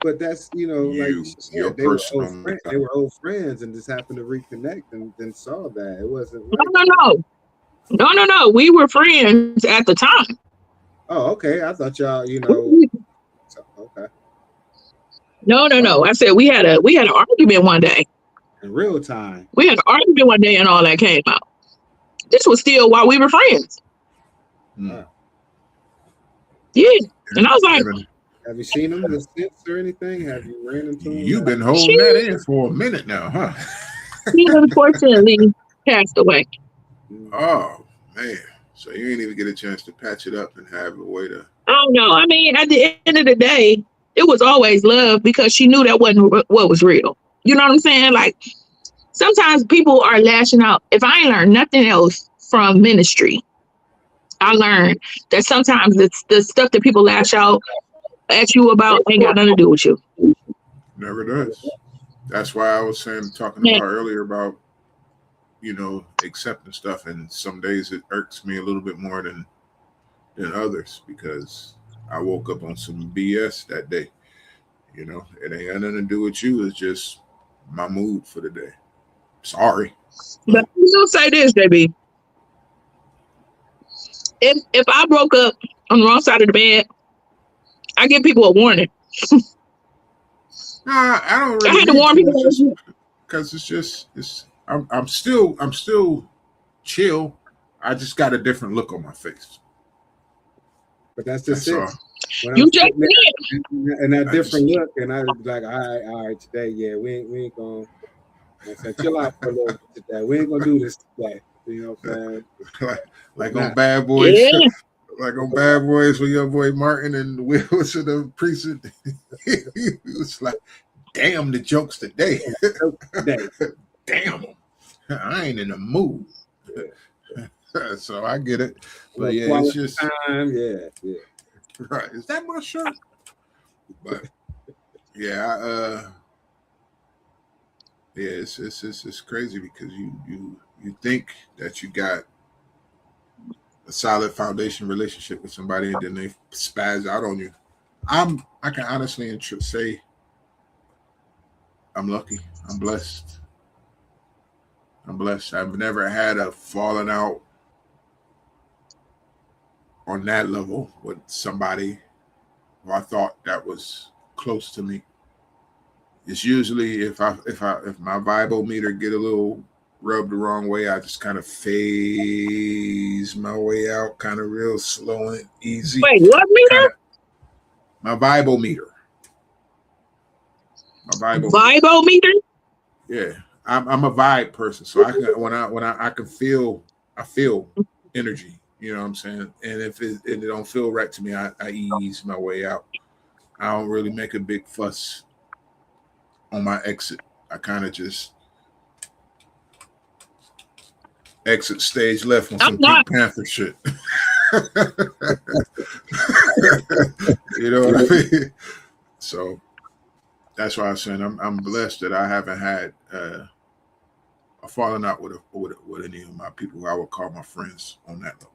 But that's like you your said, they were personal. old friends. They were old friends, and just happened to reconnect, and then saw that it wasn't. No. We were friends at the time. Oh, okay. I thought y'all, okay. No. I said we had an argument one day. In real time. We had an argument one day, and all that came out. This was still while we were friends. Yeah, and I was like, have you seen him since or anything? Have you ran into him? You've been holding that in for a minute now, huh? He unfortunately passed away. Oh man. So you ain't even get a chance to patch it up and have a way to. I don't know. I mean, at the end of the day, it was always love because she knew that wasn't what was real. You know what I'm saying? Like sometimes people are lashing out. If I ain't learned nothing else from ministry, I learned that sometimes it's the stuff that people lash out at you about ain't got nothing to do with you. Never does. That's why I was talking about earlier about accepting stuff, and some days it irks me a little bit more than others because I woke up on some BS that day. It ain't got nothing to do with you. It's just my mood for the day. Sorry. But I'm gonna say this, baby. If I broke up on the wrong side of the bed, I give people a warning. Nah, I don't really. I had to warn people because I'm still chill. I just got a different look on my face. But that's just it. You just and that different look, and I was like, all right, today, yeah, we ain't gonna. I said, chill out for a little bit today. We ain't gonna do this today. You know what I'm saying? like on Bad Boys. Yeah. Like on Bad Boys with your boy Martin and Will to the precinct. He was like, damn the jokes today. Damn them. I ain't in the mood. So I get it. But yeah, it's just time. Yeah. Right. Is that my shirt? But yeah, it's crazy because you think that you got a solid foundation relationship with somebody and then they spaz out on you. I can honestly say I'm lucky. I'm blessed. I've never had a falling out on that level with somebody who I thought that was close to me. It's usually if my Bible meter get a little rubbed the wrong way, I just kind of phase my way out, kind of real slow and easy. Wait, what meter? My Bible meter. My Bible meter? Yeah, I'm a vibe person, so I can when I can feel energy. You know what I'm saying? And if it don't feel right to me, I ease my way out. I don't really make a big fuss on my exit. I kind of just exit stage left on some Pink Panther shit. You know what I mean? So that's why I'm saying I'm blessed that I haven't had a falling out with any of my people who I would call my friends on that level.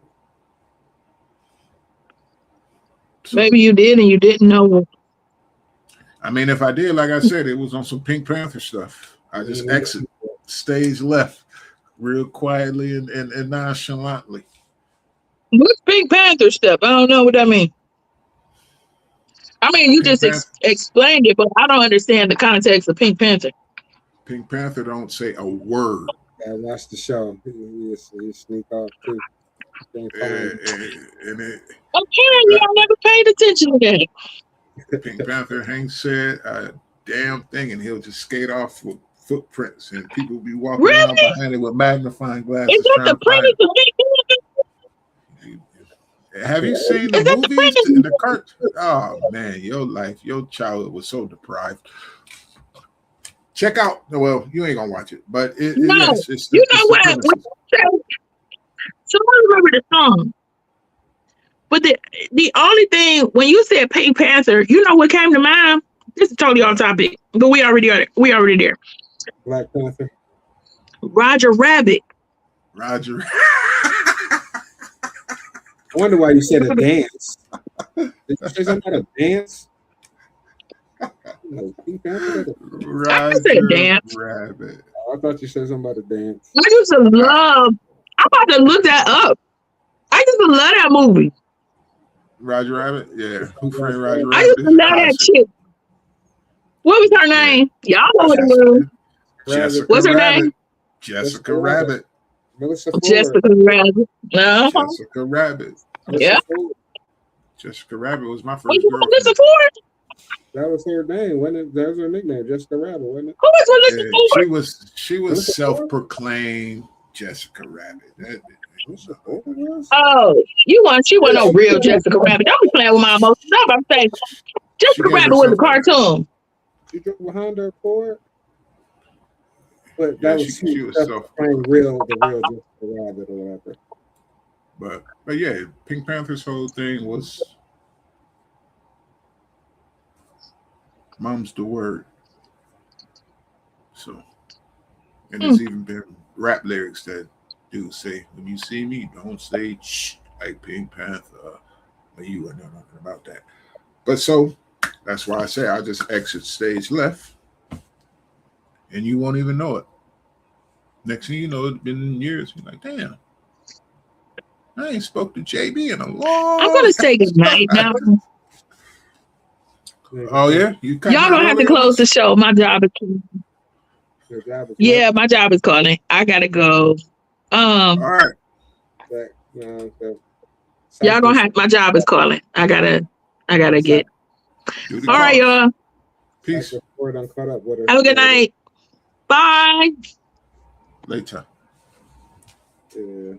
So, maybe you did and you didn't know. I mean, if I did, like I said, it was on some Pink Panther stuff. I just exit stage left real quietly and nonchalantly. What's Pink Panther stuff? I don't know what that means. I mean, you Pink just explained it, but I don't understand the context of Pink Panther. Pink Panther don't say a word. I watched the show. He sneak off too. Apparently, I never paid attention to that. Pink Panther ain't said a damn thing, and he'll just skate off with footprints, and people be walking around behind it with magnifying glasses. Is that the premise of Pink Panther? Have you seen the movies and the cartoon? Oh man, your childhood was so deprived. Check out. Well, you ain't gonna watch it, but it's you know what? So I remember the song, but the only thing when you said Pink Panther, you know what came to mind? This is totally on topic, but we already there. Black Panther. Roger Rabbit. Roger. I wonder why you said a dance. Did you say something about a dance? I said dance. Rabbit. I thought you said something about a dance. I used to love. I'm about to look that up. I used to love that movie. Roger Rabbit? Yeah. Who Framed Roger Rabbit? I used to love that chick. What was her name? Y'all know what it was. What's her name? Jessica Rabbit. Jessica Rabbit. No. Jessica Rabbit. Yeah. Jessica Rabbit was my first girl. That was her name, wasn't it? That was her nickname, Jessica Rabbit, wasn't it? Who was Melissa Ford? She was self-proclaimed Jessica Rabbit. Oh, she wasn't no real Jessica Rabbit. Don't be playing with my emotions. I'm about to say Jessica Rabbit was a cartoon. She drove behind her Ford. But that was she was playing the real Jessica Rabbit or whatever. But yeah, Pink Panther's whole thing was mom's the word. So, and there's even been rap lyrics that do say, when you see me, don't say shh like Pink Panther. But you wouldn't know nothing about that. But so that's why I say I just exit stage left. And you won't even know it. Next thing you know, it's been years. You're like, damn, I ain't spoke to JB in a long I'm gonna say good night now. Oh yeah, y'all gonna have to close the show. My job is calling. Yeah, my job is calling. I gotta go. All right. Y'all gonna have my job is calling. I gotta get. All right, y'all. Peace. Have a good night. Bye. Later. Yeah.